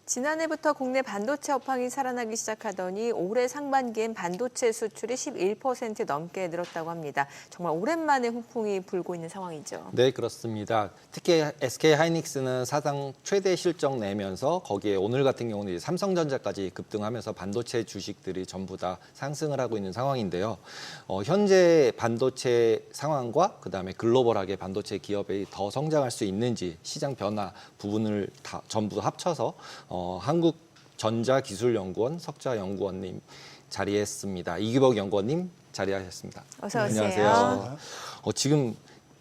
지난해부터 국내 반도체 업황이 살아나기 시작하더니 올해 상반기엔 반도체 수출이 11% 넘게 늘었다고 합니다. 정말 오랜만에 훈풍이 불고 있는 상황이죠. 네, 그렇습니다. 특히 SK 하이닉스는 사상 최대 실적 내면서 거기에 오늘 같은 경우는 이제 삼성전자까지 급등하면서 반도체 주식들이 전부 다 상승을 하고 있는 상황인데요. 현재 반도체 상황과 그다음에 글로벌하게 반도체 기업이 더 성장할 수 있는지 시장 변화 부분을 다 전부 합쳐서 한국전자기술연구원 석자연구원님 자리했습니다. 이규복 연구원님 자리하셨습니다. 어서 오세요. 안녕하세요. 지금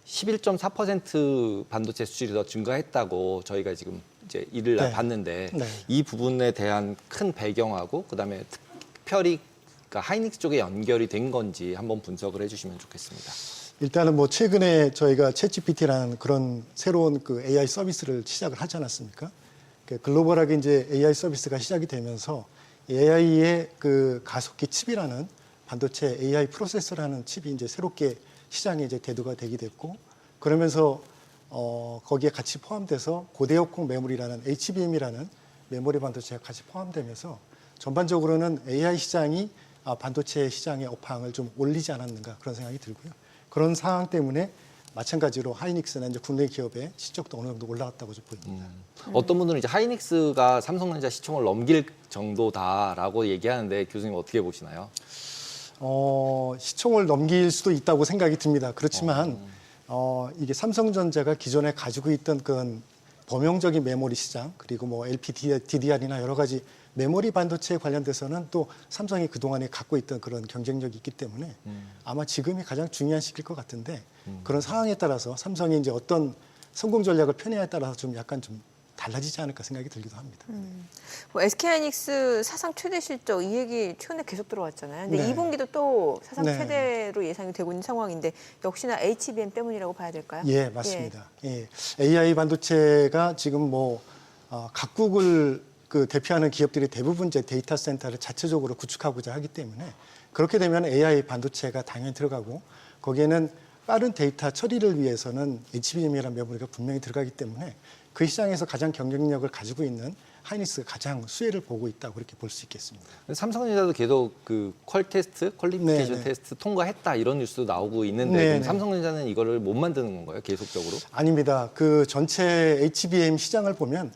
11.4% 반도체 수출이 더 증가했다고 저희가 지금 이제 일을 네. 봤는데 네. 이 부분에 대한 큰 배경하고 그다음에 특별히 그러니까 하이닉스 쪽에 연결이 된 건지 한번 분석을 해주시면 좋겠습니다. 일단은 뭐 최근에 저희가 챗GPT라는 그런 새로운 그 AI 서비스를 시작을 하지 않았습니까? 글로벌하게 이제 AI 서비스가 시작이 되면서 AI의 그 가속기 칩이라는 반도체 AI 프로세서라는 칩이 이제 새롭게 시장에 이제 대두가 되게 됐고 그러면서 거기에 같이 포함돼서 고대역폭 메모리라는 HBM이라는 메모리 반도체가 같이 포함되면서 전반적으로는 AI 시장이 반도체 시장의 업황을 좀 올리지 않았는가 그런 생각이 들고요. 그런 상황 때문에 마찬가지로 하이닉스나 이제 국내 기업의 실적도 어느 정도 올라갔다고 좀 보입니다. 어떤 분들은 이제 하이닉스가 삼성전자 시총을 넘길 정도다라고 얘기하는데 교수님 어떻게 보시나요? 시총을 넘길 수도 있다고 생각이 듭니다. 그렇지만 이게 삼성전자가 기존에 가지고 있던 그런 범용적인 메모리 시장 그리고 뭐 LPDDR이나 여러 가지 메모리 반도체에 관련돼서는 또 삼성이 그동안에 갖고 있던 그런 경쟁력이 있기 때문에 아마 지금이 가장 중요한 시기일 것 같은데 그런 상황에 따라서 삼성이 이제 어떤 성공 전략을 펴냐에 따라서 좀 약간 좀 달라지지 않을까 생각이 들기도 합니다. 뭐 SK하이닉스 사상 최대 실적 이 얘기 최근에 계속 들어왔잖아요. 근데 네. 2분기도 또 사상 네. 최대로 예상이 되고 있는 상황인데 역시나 HBM 때문이라고 봐야 될까요? 예, 맞습니다. 예. AI 반도체가 지금 뭐 각국을 그 대표하는 기업들이 대부분 이제 데이터 센터를 자체적으로 구축하고자 하기 때문에 그렇게 되면 AI 반도체가 당연히 들어가고 거기에는 빠른 데이터 처리를 위해서는 HBM이라는 메모리가 분명히 들어가기 때문에 그 시장에서 가장 경쟁력을 가지고 있는 하이닉스가 가장 수혜를 보고 있다고 그렇게 볼 수 있겠습니다. 삼성전자도 계속 그 퀄리피케이션 네. 테스트 통과했다 이런 뉴스도 나오고 있는데 네, 그럼 네. 삼성전자는 이거를 못 만드는 건가요? 계속적으로? 아닙니다. 그 전체 HBM 시장을 보면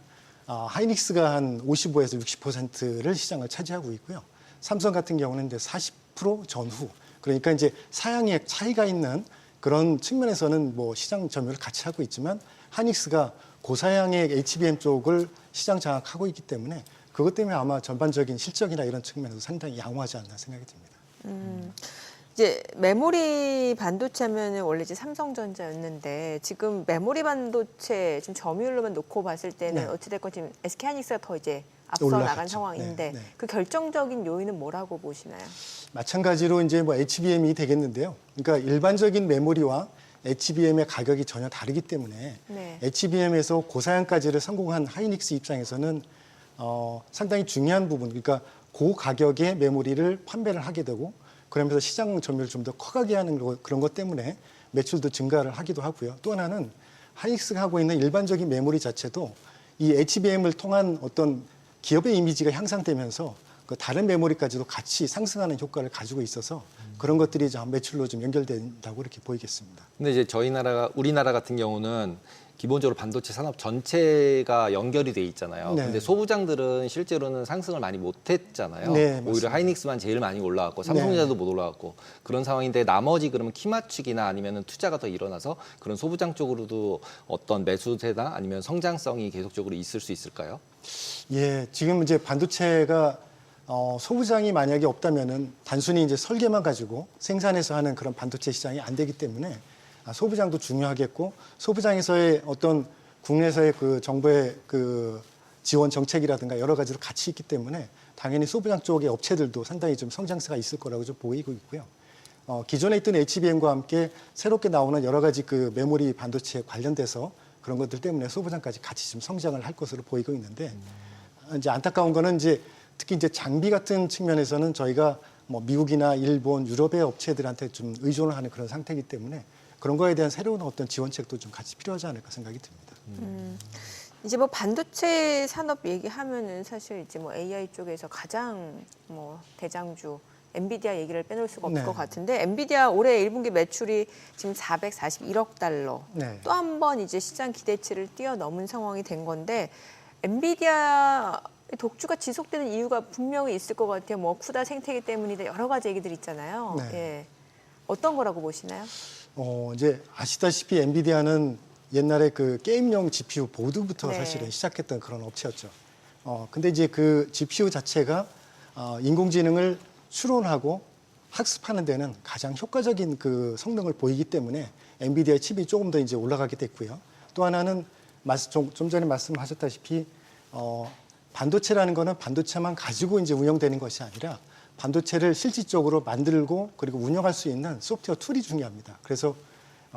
하이닉스가 한 55에서 60%를 시장을 차지하고 있고요. 삼성 같은 경우는 이제 40% 전후. 그러니까 이제 사양의 차이가 있는 그런 측면에서는 뭐 시장 점유를 같이 하고 있지만 하이닉스가 고사양의 HBM 쪽을 시장 장악하고 있기 때문에 그것 때문에 아마 전반적인 실적이나 이런 측면에서 상당히 양호하지 않나 생각이 듭니다. 이제 메모리 반도체 하면은 원래 이제 삼성전자였는데 지금 메모리 반도체 지금 점유율로만 놓고 봤을 때는 네. 어찌됐건 지금 SK하이닉스가 더 이제 앞서 올라갔죠. 나간 상황인데 네, 네. 그 결정적인 요인은 뭐라고 보시나요? 마찬가지로 이제 뭐 HBM이 되겠는데요. 그러니까 일반적인 메모리와 HBM의 가격이 전혀 다르기 때문에 네. HBM에서 고사양까지를 성공한 하이닉스 입장에서는 상당히 중요한 부분, 그러니까 고가격의 메모리를 판매를 하게 되고 그러면서 시장 점유율을 좀 더 커가게 하는 그런 것 때문에 매출도 증가를 하기도 하고요. 또 하나는 하이닉스가 하고 있는 일반적인 메모리 자체도 이 HBM을 통한 어떤 기업의 이미지가 향상되면서 그 다른 메모리까지도 같이 상승하는 효과를 가지고 있어서 그런 것들이 좀 매출로 좀 연결된다고 이렇게 보이겠습니다. 근데 이제 우리나라 같은 경우는 기본적으로 반도체 산업 전체가 연결이 돼 있잖아요. 네. 근데 소부장들은 실제로는 상승을 많이 못했잖아요. 네, 오히려 맞습니다. 하이닉스만 제일 많이 올라왔고 삼성전자도 못 올라왔고 그런 상황인데 나머지 그러면 키 맞추기나 아니면 투자가 더 일어나서 그런 소부장 쪽으로도 어떤 매수세나 아니면 성장성이 계속적으로 있을 수 있을까요? 예, 지금 이제 반도체가 소부장이 만약에 없다면은 단순히 이제 설계만 가지고 생산해서 하는 그런 반도체 시장이 안 되기 때문에 소부장도 중요하겠고 소부장에서의 어떤 국내에서의 그 정부의 그 지원 정책이라든가 여러 가지로 같이 있기 때문에 당연히 소부장 쪽의 업체들도 상당히 좀 성장세가 있을 거라고 좀 보이고 있고요. 기존에 있던 HBM과 함께 새롭게 나오는 여러 가지 그 메모리 반도체에 관련돼서 그런 것들 때문에 소부장까지 같이 좀 성장을 할 것으로 보이고 있는데 이제 안타까운 거는 이제 특히 이제 장비 같은 측면에서는 저희가 뭐 미국이나 일본, 유럽의 업체들한테 좀 의존을 하는 그런 상태이기 때문에 그런 거에 대한 새로운 어떤 지원책도 좀 같이 필요하지 않을까 생각이 듭니다. 이제 뭐 반도체 산업 얘기하면은 사실 이제 뭐 AI 쪽에서 가장 뭐 대장주 엔비디아 얘기를 빼놓을 수가 없을 네. 것 같은데 엔비디아 올해 1분기 매출이 지금 441억 달러. 네. 또 한 번 이제 시장 기대치를 뛰어넘은 상황이 된 건데 엔비디아 독주가 지속되는 이유가 분명히 있을 것 같아요. 뭐 쿠다 생태계 때문이다 여러 가지 얘기들 있잖아요. 네. 예. 어떤 거라고 보시나요? 이제 아시다시피 엔비디아는 옛날에 그 게임용 GPU 보드부터 네. 사실은 시작했던 그런 업체였죠. 근데 이제 그 GPU 자체가 인공지능을 추론하고 학습하는 데는 가장 효과적인 그 성능을 보이기 때문에 엔비디아의 칩이 조금 더 이제 올라가게 됐고요. 또 하나는 좀 전에 말씀하셨다시피 반도체라는 거는 반도체만 가지고 이제 운영되는 것이 아니라 반도체를 실질적으로 만들고 그리고 운영할 수 있는 소프트웨어 툴이 중요합니다. 그래서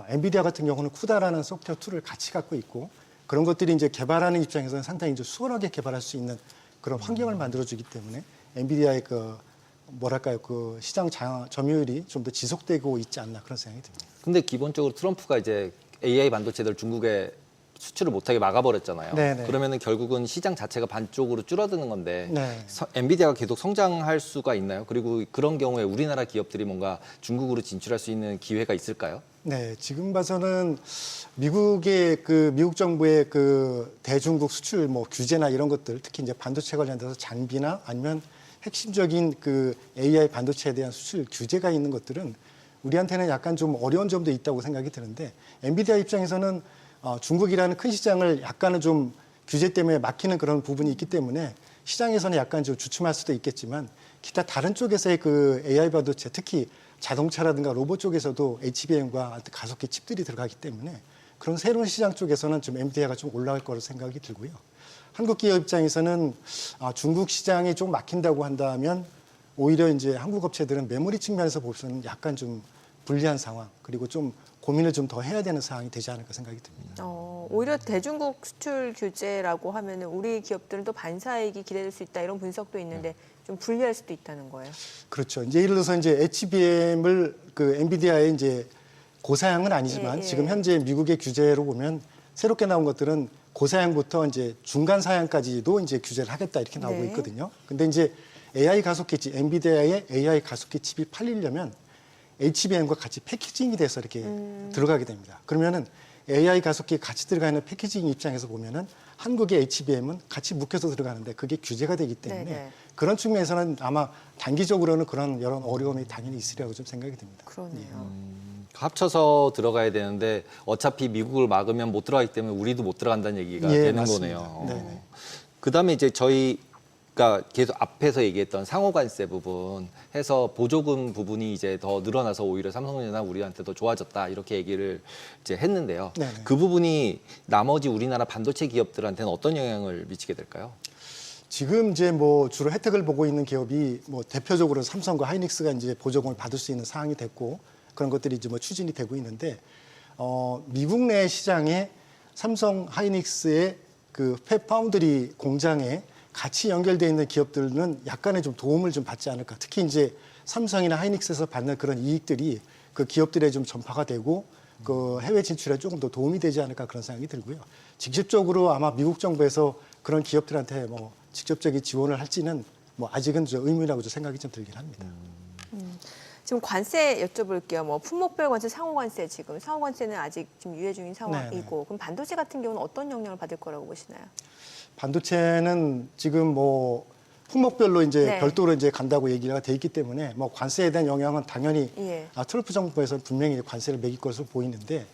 엔비디아 같은 경우는 쿠다라는 소프트웨어 툴을 같이 갖고 있고 그런 것들이 이제 개발하는 입장에서는 상당히 이제 수월하게 개발할 수 있는 그런 환경을 만들어주기 때문에 엔비디아의 그 뭐랄까요 그 시장 점유율이 좀 더 지속되고 있지 않나 그런 생각이 듭니다. 근데 기본적으로 트럼프가 이제 AI 반도체들 중국에 수출을 못하게 막아버렸잖아요. 네네. 그러면은 결국은 시장 자체가 반쪽으로 줄어드는 건데 네. 엔비디아가 계속 성장할 수가 있나요? 그리고 그런 경우에 우리나라 기업들이 뭔가 중국으로 진출할 수 있는 기회가 있을까요? 네, 지금 봐서는 미국 정부의 그 대중국 수출 뭐 규제나 이런 것들, 특히 이제 반도체 관련돼서 장비나 아니면 핵심적인 그 AI 반도체에 대한 수출 규제가 있는 것들은 우리한테는 약간 좀 어려운 점도 있다고 생각이 드는데 엔비디아 입장에서는 중국이라는 큰 시장을 약간은 좀 규제 때문에 막히는 그런 부분이 있기 때문에 시장에서는 약간 좀 주춤할 수도 있겠지만 기타 다른 쪽에서의 그 AI 반도체 특히 자동차라든가 로봇 쪽에서도 HBM과 가속기 칩들이 들어가기 때문에 그런 새로운 시장 쪽에서는 좀 엔비디아가 좀 올라갈 거로 생각이 들고요. 한국 기업 입장에서는 중국 시장이 좀 막힌다고 한다면 오히려 이제 한국 업체들은 메모리 측면에서 보시면 약간 좀 불리한 상황 그리고 좀 고민을 좀 더 해야 되는 상황이 되지 않을까 생각이 듭니다. 오히려 대중국 수출 규제라고 하면은 우리 기업들은 또 반사이익이 기대될 수 있다 이런 분석도 있는데 좀 불리할 수도 있다는 거예요. 그렇죠. 이제 예를 들어서 이제 HBM을 그 엔비디아의 이제 고사양은 아니지만 예. 지금 현재 미국의 규제로 보면 새롭게 나온 것들은 고사양부터 이제 중간 사양까지도 이제 규제를 하겠다 이렇게 나오고 네. 있거든요. 근데 이제 AI 가속기 칩, 엔비디아의 AI 가속기 칩이 팔리려면 HBM과 같이 패키징이 돼서 이렇게 들어가게 됩니다. 그러면은 AI 가속기에 같이 들어가 있는 패키징 입장에서 보면은 한국의 HBM은 같이 묶여서 들어가는데 그게 규제가 되기 때문에 네네. 그런 측면에서는 아마 단기적으로는 그런 여러 어려움이 당연히 있으리라고 좀 생각이 듭니다. 그러네요. 합쳐서 들어가야 되는데 어차피 미국을 막으면 못 들어가기 때문에 우리도 못 들어간다는 얘기가 예, 되는 맞습니다. 거네요. 네네. 그다음에 이제 저희가 계속 앞에서 얘기했던 상호관세 부분 해서 보조금 부분이 이제 더 늘어나서 오히려 삼성전자나 우리한테 더 좋아졌다 이렇게 얘기를 이제 했는데요. 네네. 그 부분이 나머지 우리나라 반도체 기업들한테는 어떤 영향을 미치게 될까요? 지금 이제 뭐 주로 혜택을 보고 있는 기업이 뭐 대표적으로 삼성과 하이닉스가 이제 보조금을 받을 수 있는 상황이 됐고 그런 것들이 이제 뭐 추진이 되고 있는데 미국 내 시장에 삼성 하이닉스의 그 팹 파운드리 공장에 같이 연결되어 있는 기업들은 약간의 좀 도움을 좀 받지 않을까. 특히 이제 삼성이나 하이닉스에서 받는 그런 이익들이 그 기업들에 좀 전파가 되고 그 해외 진출에 조금 더 도움이 되지 않을까 그런 생각이 들고요. 직접적으로 아마 미국 정부에서 그런 기업들한테 뭐 직접적인 지원을 할지는 뭐 아직은 저 의문이라고 생각이 좀 들긴 합니다. 지금 관세 여쭤볼게요. 뭐 품목별 관세, 상호 관세 지금 상호 관세는 아직 좀 유예 중인 상황이고, 그럼 반도체 같은 경우는 어떤 영향을 받을 거라고 보시나요? 반도체는 지금 뭐 품목별로 이제 네. 별도로 이제 간다고 얘기가 돼 있기 때문에 뭐 관세에 대한 영향은 당연히 예. 트럼프 정부에서 분명히 관세를 매길 것으로 보이는데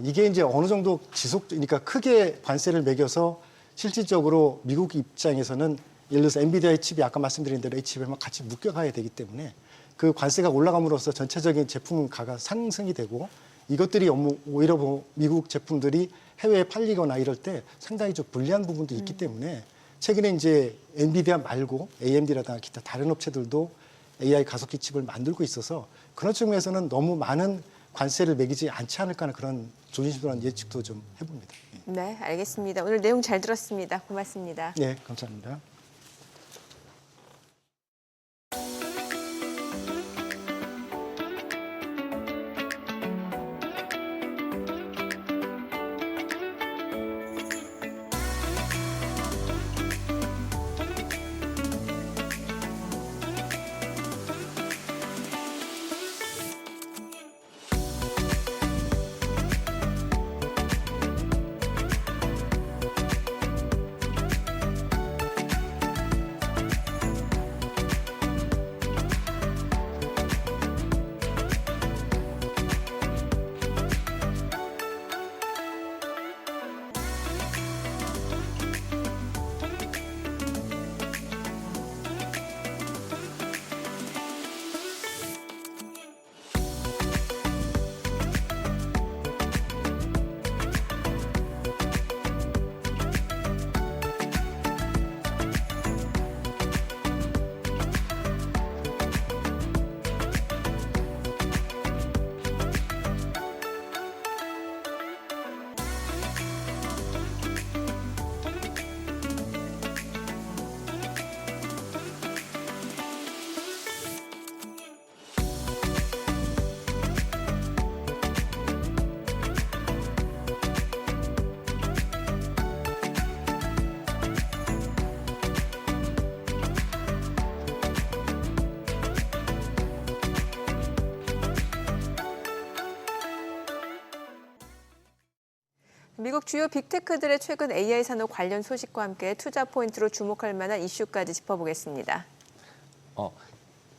이게 이제 어느 정도 그러니까 크게 관세를 매겨서 실질적으로 미국 입장에서는 예를 들어서 엔비디아의 칩이 아까 말씀드린 대로 이 칩에만 같이 묶여가야 되기 때문에 그 관세가 올라감으로써 전체적인 제품 가가 상승이 되고 이것들이 오히려 미국 제품들이 해외에 팔리거나 이럴 때 상당히 좀 불리한 부분도 있기 때문에 최근에 이제 엔비디아 말고 AMD라든가 기타 다른 업체들도 AI 가속기 칩을 만들고 있어서 그런 측면에서는 너무 많은 관세를 매기지 않지 않을까 하는 그런 조심스러운 예측도 좀 해봅니다. 네, 알겠습니다. 오늘 내용 잘 들었습니다. 고맙습니다. 네, 감사합니다. 미국 주요 빅테크들의 최근 AI 산업 관련 소식과 함께 투자 포인트로 주목할 만한 이슈까지 짚어보겠습니다.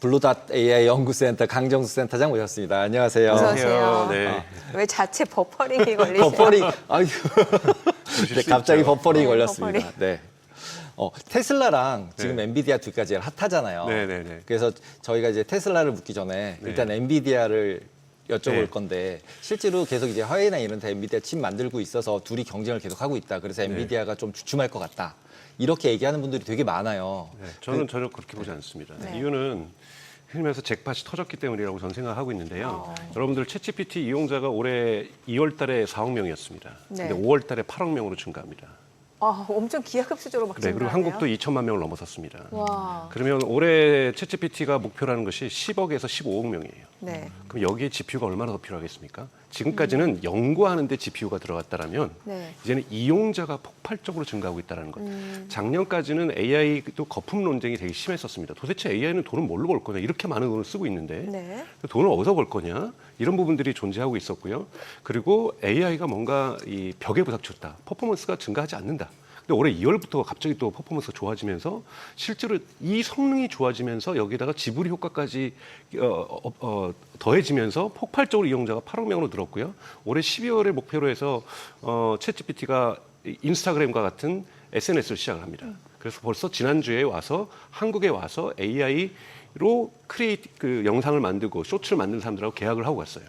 블루닷 AI 연구센터 강정수 센터장 모셨습니다. 안녕하세요. 어서 오세요. 네. 왜 자체 버퍼링이 걸리세요? 버퍼링, 아유, 네, 갑자기 버퍼링이 네, 걸렸습니다. 버퍼링. 네. 테슬라랑 지금 네. 엔비디아 두 가지가 핫하잖아요. 네네네. 그래서 저희가 이제 테슬라를 묻기 전에 일단 엔비디아를 여쭤볼 네. 건데 실제로 계속 이제 화웨이나 이런 데 엔비디아 칩 만들고 있어서 둘이 경쟁을 계속 하고 있다. 그래서 엔비디아가 좀 주춤할 것 같다. 이렇게 얘기하는 분들이 되게 많아요. 네, 저는 전혀 그렇게 보지 않습니다. 네. 이유는 흔히 말해서 잭팟이 터졌기 때문이라고 저는 생각하고 있는데요. 여러분들 챗GPT 이용자가 올해 2월 달에 4억 명이었습니다. 네. 근데 5월 달에 8억 명으로 증가합니다. 엄청 기하급수적으로 막 네, 그리고 증가하네요. 한국도 2천만 명을 넘어섰습니다. 와, 그러면 올해 챗GPT가 목표라는 것이 10억에서 15억 명이에요. 네, 그럼 여기에 GPU가 얼마나 더 필요하겠습니까? 지금까지는 연구하는데 GPU가 들어갔다라면 네. 이제는 이용자가 폭발적으로 증가하고 있다는 거죠. 작년까지는 AI도 거품 논쟁이 되게 심했었습니다. 도대체 AI는 돈을 뭘로 벌 거냐? 이렇게 많은 돈을 쓰고 있는데 네. 돈을 어디서 벌 거냐? 이런 부분들이 존재하고 있었고요. 그리고 AI가 뭔가 이 벽에 부닥쳤다. 퍼포먼스가 증가하지 않는다. 근데 올해 2월부터 갑자기 또 퍼포먼스가 좋아지면서 실제로 이 성능이 좋아지면서 여기다가 지브리 효과까지 더해지면서 폭발적으로 이용자가 8억 명으로 늘었고요. 올해 12월에 목표로 해서 챗GPT가 인스타그램과 같은 SNS를 시작을 합니다. 그래서 벌써 지난주에 와서 한국에 와서 AI로 그 영상을 만들고 쇼츠를 만드는 사람들하고 계약을 하고 갔어요.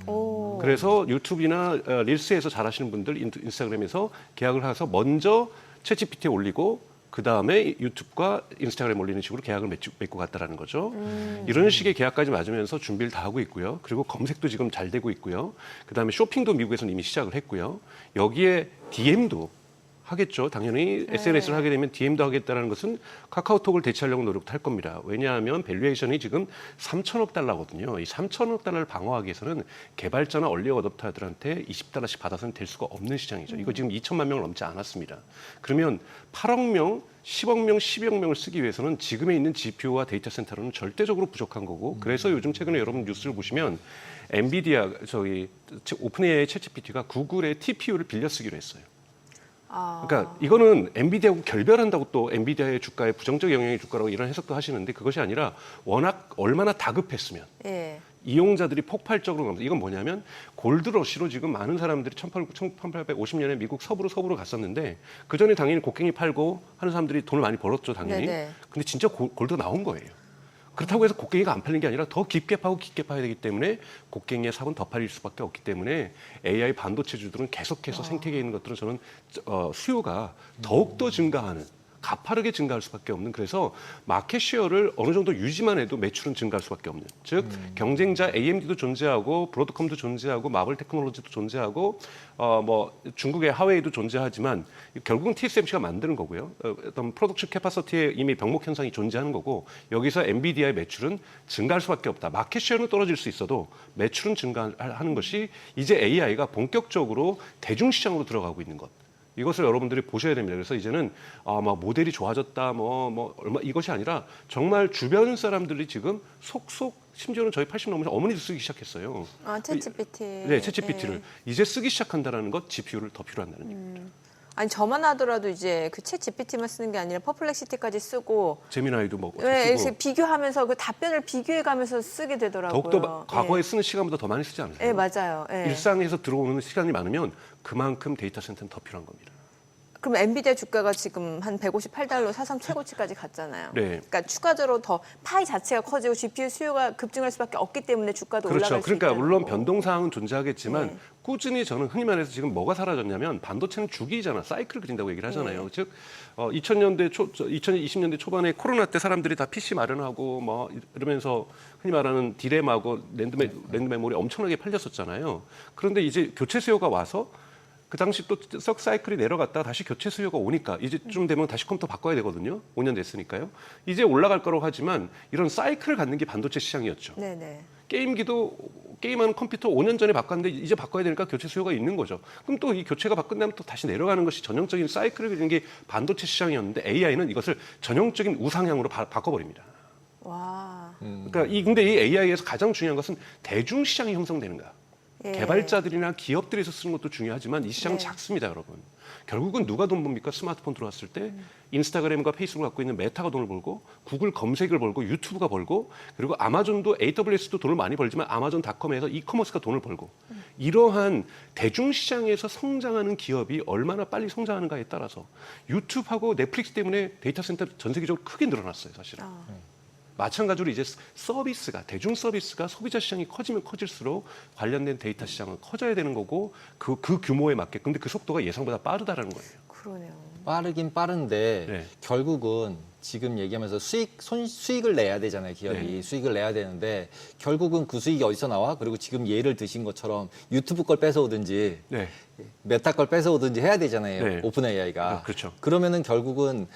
오, 그래서 유튜브나 릴스에서 잘하시는 분들 인스타그램에서 계약을 해서 먼저 챗GPT에 올리고 그 다음에 유튜브과 인스타그램 올리는 식으로 계약을 맺고 갔다라는 거죠. 이런 식의 계약까지 맞으면서 준비를 다 하고 있고요. 그리고 검색도 지금 잘 되고 있고요. 그 다음에 쇼핑도 미국에서는 이미 시작을 했고요. 여기에 DM도 하겠죠. 당연히 SNS를 하게 되면 DM도 하겠다는 것은 카카오톡을 대체하려고 노력할 겁니다. 왜냐하면 밸류에이션이 지금 3천억 달러거든요. 이 3천억 달러를 방어하기 위해서는 개발자나 얼리 어댑터들한테 20달러씩 받아서는 될 수가 없는 시장이죠. 이거 지금 2천만 명을 넘지 않았습니다. 그러면 8억 명, 10억 명, 12억 명을 쓰기 위해서는 지금에 있는 GPU와 데이터 센터로는 절대적으로 부족한 거고 그래서 요즘 최근에 여러분 뉴스를 보시면 엔비디아, 오픈 AI 챗GPT가 구글의 TPU를 빌려 쓰기로 했어요. 그러니까 이거는 엔비디아하고 결별한다고 또 엔비디아의 주가에 부정적 영향이 줄 거라고 이런 해석도 하시는데 그것이 아니라 워낙 얼마나 다급했으면 예. 이용자들이 폭발적으로 가면서 이건 뭐냐면 골드러시로 지금 많은 사람들이 1850년에 미국 서부로 갔었는데 그 전에 당연히 곡괭이 팔고 하는 사람들이 돈을 많이 벌었죠 당연히. 네네. 근데 진짜 골드가 나온 거예요. 그렇다고 해서 곡괭이가 안 팔린 게 아니라 더 깊게 파고 깊게 파야 되기 때문에 곡괭이의 삽은 더 팔릴 수밖에 없기 때문에 AI 반도체주들은 계속해서 생태계에 있는 것들은 저는 수요가 더욱더 증가하는 가파르게 증가할 수밖에 없는 그래서 마켓 쉐어를 어느 정도 유지만 해도 매출은 증가할 수밖에 없는 즉 경쟁자 AMD도 존재하고 브로드컴도 존재하고 마블 테크놀로지도 존재하고 뭐 중국의 하웨이도 존재하지만 결국은 TSMC가 만드는 거고요. 어떤 프로덕션 캐파시티에 이미 병목 현상이 존재하는 거고 여기서 엔비디아의 매출은 증가할 수밖에 없다. 마켓 쉐어는 떨어질 수 있어도 매출은 증가하는 것이 이제 AI가 본격적으로 대중시장으로 들어가고 있는 것. 이것을 여러분들이 보셔야 됩니다. 그래서 이제는 막 모델이 좋아졌다, 얼마 이것이 아니라 정말 주변 사람들이 지금 속속 심지어는 저희 80 넘으신 어머니도 쓰기 시작했어요. 챗GPT. 네, 챗GPT를 이제 쓰기 시작한다라는 것, GPU를 더 필요한다는 얘기입니다. 아니 저만 하더라도 이제 그 챗GPT만 쓰는 게 아니라 퍼플렉시티까지 쓰고 제미나이도 뭐 네, 쓰고 이렇게 비교하면서 그 답변을 비교해가면서 쓰게 되더라고요. 더욱더 과거에 쓰는 시간보다 더 많이 쓰지 않으세요? 네, 맞아요. 네. 일상에서 들어오는 시간이 많으면 그만큼 데이터 센터는 더 필요한 겁니다. 그럼 엔비디아 주가가 지금 한 158달러 사상 최고치까지 갔잖아요. 네. 그러니까 추가적으로 더 파이 자체가 커지고 GPU 수요가 급증할 수밖에 없기 때문에 주가도 올라갈 그렇죠. 수 그러니까 있다는 물론 거고. 변동사항은 존재하겠지만 네. 꾸준히 저는 흔히 말해서 지금 뭐가 사라졌냐면 반도체는 주기잖아. 사이클을 그린다고 얘기를 하잖아요. 네. 즉 2020년대 초반에 코로나 때 사람들이 다 PC 마련하고 뭐 이러면서 흔히 말하는 디램하고 랜드 메모리 엄청나게 팔렸었잖아요. 그런데 이제 교체 수요가 와서 그 당시 또 석 사이클이 내려갔다가 다시 교체 수요가 오니까 이제 좀 되면 다시 컴퓨터 바꿔야 되거든요. 5년 됐으니까요. 이제 올라갈 거라고 하지만 이런 사이클을 갖는 게 반도체 시장이었죠. 네네. 게임하는 컴퓨터 5년 전에 바꿨는데 이제 바꿔야 되니까 교체 수요가 있는 거죠. 그럼 또 이 교체가 바꾼다면 또 다시 내려가는 것이 전형적인 사이클을 그리는 게 반도체 시장이었는데 AI는 이것을 전형적인 우상향으로 바꿔버립니다. 와. 그러니까 근데 이 AI에서 가장 중요한 것은 대중 시장이 형성되는가. 예. 개발자들이나 기업들에서 쓰는 것도 중요하지만 이 시장은 네. 작습니다, 여러분. 결국은 누가 돈 법니까? 스마트폰 들어왔을 때 인스타그램과 페이스북을 갖고 있는 메타가 돈을 벌고 구글 검색을 벌고 유튜브가 벌고 그리고 아마존도 AWS도 돈을 많이 벌지만 아마존닷컴에서 이커머스가 돈을 벌고 이러한 대중시장에서 성장하는 기업이 얼마나 빨리 성장하는가에 따라서 유튜브하고 넷플릭스 때문에 데이터 센터 전 세계적으로 크게 늘어났어요, 사실은. 마찬가지로 이제 대중 서비스가 소비자 시장이 커지면 커질수록 관련된 데이터 시장은 커져야 되는 거고 그 규모에 맞게 근데 그 속도가 예상보다 빠르다라는 거예요. 그러네요. 빠르긴 빠른데 네. 결국은 지금 얘기하면서 수익을 내야 되잖아요. 기업이 네. 수익을 내야 되는데 결국은 그 수익이 어디서 나와? 그리고 지금 예를 드신 것처럼 유튜브 걸 뺏어오든지 네. 메타 걸 뺏어오든지 해야 되잖아요. 네. 오픈 AI가. 네, 그렇죠. 그러면은 결국은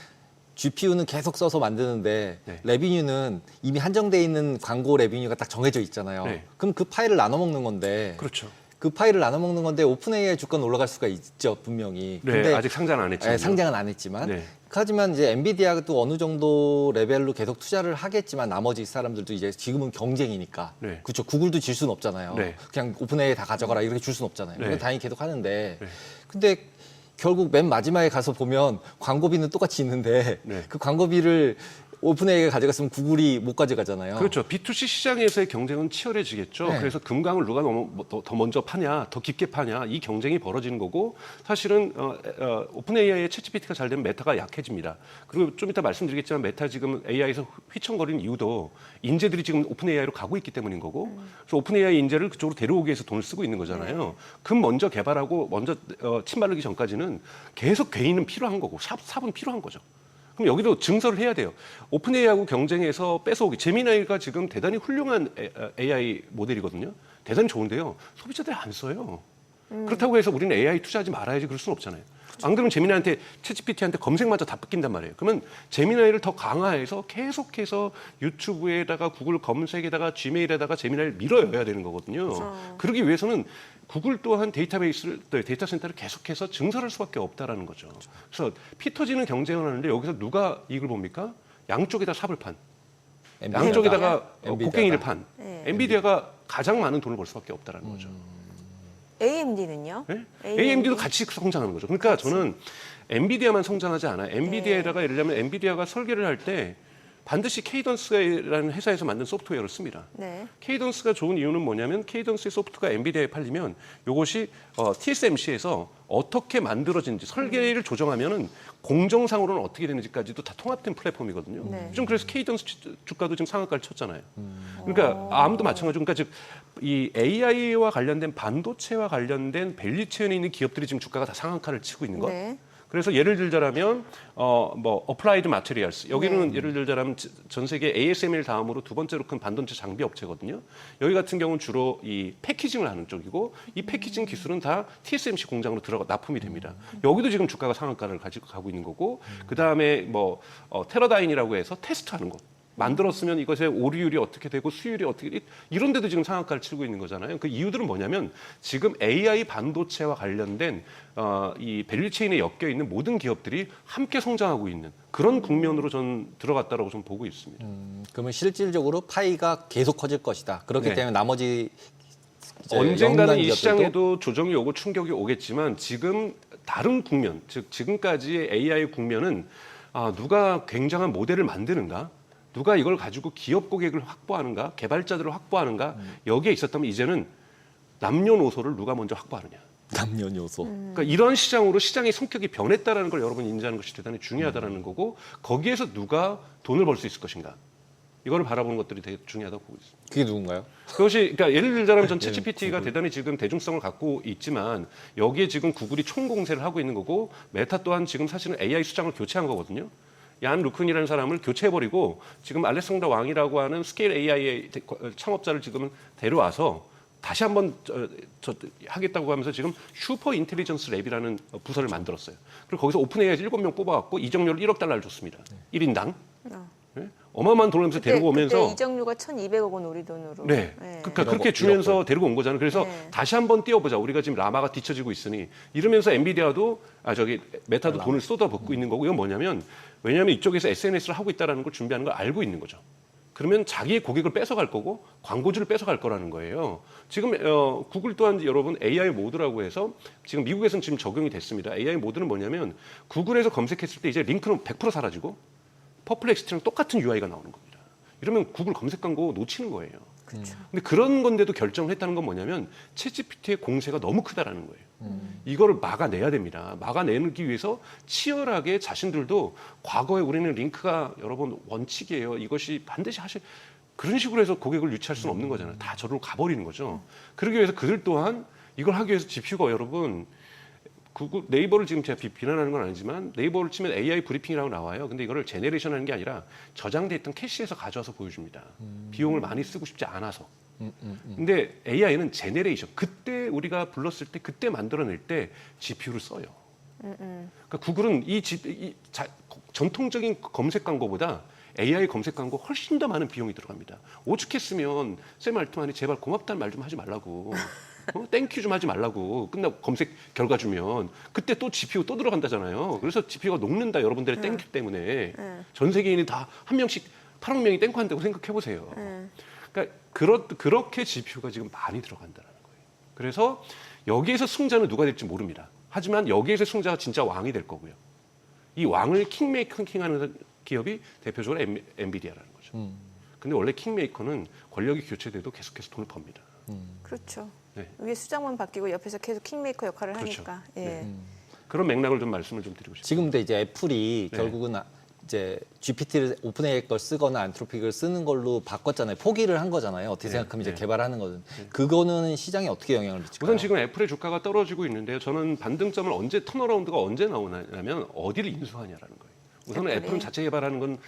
GPU는 계속 써서 만드는데 네. 레비뉴는 이미 한정돼 있는 광고 레비뉴가 딱 정해져 있잖아요. 네. 그럼 그 파일을 나눠 먹는 건데 그렇죠. 그 파일을 나눠 먹는 건데 오픈 AI 주가는 올라갈 수가 있죠, 분명히. 네, 근데 아직 상장은 안 했지만. 상장은 안 했지만. 네. 하지만 이제 엔비디아도 어느 정도 레벨로 계속 투자를 하겠지만 나머지 사람들도 이제 지금은 경쟁이니까. 네. 그렇죠. 구글도 질 수는 없잖아요. 네. 그냥 오픈 AI 다 가져가라 이렇게 줄 수는 없잖아요. 네. 그래서 다행히 계속 하는데. 네. 근데 결국 맨 마지막에 가서 보면 광고비는 똑같이 있는데 네. 그 광고비를 오픈 AI가 가져갔으면 구글이 못 가져가잖아요. 그렇죠. B2C 시장에서의 경쟁은 치열해지겠죠. 네. 그래서 금강을 누가 더 먼저 파냐, 더 깊게 파냐 이 경쟁이 벌어지는 거고 사실은 오픈 AI의 챗GPT가 잘 되면 메타가 약해집니다. 그리고 좀 이따 말씀드리겠지만 메타 지금 AI에서 휘청거리는 이유도 인재들이 지금 오픈 AI로 가고 있기 때문인 거고 그래서 오픈 AI 인재를 그쪽으로 데려오기 위해서 돈을 쓰고 있는 거잖아요. 금 먼저 개발하고 먼저 침 바르기 전까지는 계속 개인은 필요한 거고 삽은 필요한 거죠. 그럼 여기도 증설을 해야 돼요. 오픈 AI하고 경쟁해서 뺏어오기. 제미나이가 지금 대단히 훌륭한 AI 모델이거든요. 대단히 좋은데요. 소비자들이 안 써요. 그렇다고 해서 우리는 AI 투자하지 말아야지 그럴 수는 없잖아요. 안 그러면 제미나이한테 챗GPT한테 검색마저 다 뺏긴단 말이에요. 그러면 제미나이를 더 강화해서 계속해서 유튜브에다가 구글 검색에다가 지메일에다가 제미나이를 밀어여야 되는 거거든요. 그러기 위해서는 구글 또한 데이터베이스를, 데이터 센터를 계속해서 증설할 수밖에 없다라는 거죠. 그래서 피 터지는 경쟁을 하는데 여기서 누가 이익을 봅니까? 양쪽에다 삽을 판. 양쪽에다가 곡괭이를 판. 네. 엔비디아가 가장 많은 돈을 벌 수밖에 없다라는 거죠. AMD는요? 네? AMD도 같이 성장하는 거죠. 그러니까 저는 엔비디아만 성장하지 않아요. 엔비디아에다가 예를 들면 엔비디아가 설계를 할 때 반드시 케이던스라는 회사에서 만든 소프트웨어를 씁니다. 네. 케이던스가 좋은 이유는 뭐냐면 케이던스의 소프트가 엔비디아에 팔리면 이것이 TSMC에서 어떻게 만들어진지 설계를 조정하면은 공정상으로는 어떻게 되는지까지도 다 통합된 플랫폼이거든요. 네. 좀 그래서 케이던스 주가도 지금 상한가를 쳤잖아요. 그러니까 ARM도 마찬가지고, 그러니까 즉 이 AI와 관련된 반도체와 관련된 밸류체인에 있는 기업들이 지금 주가가 다 상한가를 치고 있는 것. 네. 그래서 예를 들자면 뭐 어플라이드 마테리얼스, 여기는 예를 들자면 전 세계 ASML 다음으로 두 번째로 큰 반도체 장비 업체거든요. 여기 같은 경우는 주로 이 패키징을 하는 쪽이고, 이 패키징 기술은 다 TSMC 공장으로 들어가 납품이 됩니다. 여기도 지금 주가가 상한가를 가지고 가고 있는 거고, 그 다음에 뭐 테러다인이라고 해서 테스트하는 것. 만들었으면 이것의 오류율이 어떻게 되고 수율이 어떻게, 이런 데도 지금 상한가를 치고 있는 거잖아요. 그 이유들은 뭐냐면 지금 AI 반도체와 관련된 이 밸류체인에 엮여 있는 모든 기업들이 함께 성장하고 있는 그런 국면으로 전 들어갔다라고 좀 보고 있습니다. 그러면 실질적으로 파이가 계속 커질 것이다. 그렇기 네. 때문에 나머지 이제 언젠가는 연간 이 기업들도 시장에도 조정이 오고 충격이 오겠지만 지금 다른 국면, 즉 지금까지의 AI 국면은 누가 굉장한 모델을 만드는가, 누가 이걸 가지고 기업 고객을 확보하는가, 개발자들을 확보하는가, 여기에 있었다면 이제는 남녀노소를 누가 먼저 확보하느냐. 남녀 요소. 그러니까 이런 시장으로 시장의 성격이 변했다라는 걸 여러분이 인지하는 것이 대단히 중요하다라는 거고, 거기에서 누가 돈을 벌 수 있을 것인가. 이거를 바라보는 것들이 되게 중요하다고 보고 있습니다. 그게 누군가요? 그것이, 그러니까 예를 들자면 전 챗GPT가 대단히 지금 대중성을 갖고 있지만 여기에 지금 구글이 총공세를 하고 있는 거고, 메타 또한 지금 사실은 AI 수장을 교체한 거거든요. 얀 루큰이라는 사람을 교체해버리고 지금 알렉산더 왕이라고 하는 스케일 AI의 창업자를 지금 데려와서 다시 한번 하겠다고 하면서 지금 슈퍼 인텔리전스 랩이라는 부서를 만들었어요. 그리고 거기서 오픈 AI에서 7명 뽑아갖고 이적료를 1억 달러를 줬습니다. 1인당. 네? 어마어마한 돈을 하면서 데리고 오면서 그때 이적료가 1,200억 원 우리 돈으로. 네. 그러니까 그렇게 주면서 데리고 온 거잖아요. 그래서 네. 다시 한번 뛰어보자. 우리가 지금 라마가 뒤처지고 있으니, 이러면서 엔비디아도 메타도 돈을 쏟아붓고 있는 거고, 이건 뭐냐면, 왜냐하면 이쪽에서 SNS를 하고 있다는 걸 준비하는 걸 알고 있는 거죠. 그러면 자기의 고객을 뺏어갈 거고 광고주를 뺏어갈 거라는 거예요. 지금 구글 또한 여러분 AI 모드라고 해서 지금 미국에서는 지금 적용이 됐습니다. AI 모드는 뭐냐면 구글에서 검색했을 때 이제 링크는 100% 사라지고 퍼플렉시티랑 똑같은 UI가 나오는 겁니다. 이러면 구글 검색 광고 놓치는 거예요. 그렇죠. 근데 그런 건데도 결정을 했다는 건 뭐냐면 챗GPT의 공세가 너무 크다라는 거예요. 이거를 막아내야 됩니다. 막아내기 위해서 치열하게 자신들도 과거에 우리는 링크가 여러분 원칙이에요. 이것이 반드시 그런 식으로 해서 고객을 유치할 수는 없는 거잖아요. 다 저리로 가버리는 거죠. 그러기 위해서 그들 또한 이걸 하기 위해서 GPU가 여러분 구글, 네이버를 지금 제가 비난하는 건 아니지만 네이버를 치면 AI 브리핑이라고 나와요. 근데 이거를 제네레이션 하는 게 아니라 저장돼 있던 캐시에서 가져와서 보여줍니다. 비용을 많이 쓰고 싶지 않아서. 근데 AI는 제네레이션. 그때 우리가 불렀을 때 그때 만들어낼 때 GPU를 써요. 그러니까 구글은 전통적인 검색 광고보다 AI 검색 광고 훨씬 더 많은 비용이 들어갑니다. 오죽했으면 샘 알트만이 제발 고맙다는 말 좀 하지 말라고. 땡큐 좀 하지 말라고. 끝나고 검색 결과 주면 그때 또 GPU 또 들어간다잖아요. 그래서 GPU가 녹는다. 여러분들의 땡큐 때문에. 전 세계인이 다 한 명씩 8억 명이 땡큐 한다고 생각해 보세요. 그러니까 그렇게 GPU가 지금 많이 들어간다는 거예요. 그래서 여기에서 승자는 누가 될지 모릅니다. 하지만 여기에서 승자가 진짜 왕이 될 거고요. 이 왕을 킹메이킹하는 기업이 대표적으로 엔비디아라는 거죠. 근데 원래 킹메이커는 권력이 교체돼도 계속해서 돈을 법니다. 그렇죠. 네. 위에 수장만 바뀌고 옆에서 계속 킹메이커 역할을 그렇죠. 하니까. 예. 네. 그런 맥락을 좀 말씀을 좀 드리고 싶습니다. 지금도 이제 애플이 네. 결국은 이제 GPT를 오픈AI 걸 쓰거나 안트로픽을 쓰는 걸로 바꿨잖아요. 포기를 한 거잖아요. 어떻게 네. 생각하면 이제 네. 개발하는 거든. 그거는 시장에 어떻게 영향을 미칠까요? 우선 지금 애플의 주가가 떨어지고 있는데요. 저는 반등점을 턴어라운드가 언제 나오냐면 어디를 인수하냐라는 거예요. 우선은 애플이? 애플은 자체 개발하는 건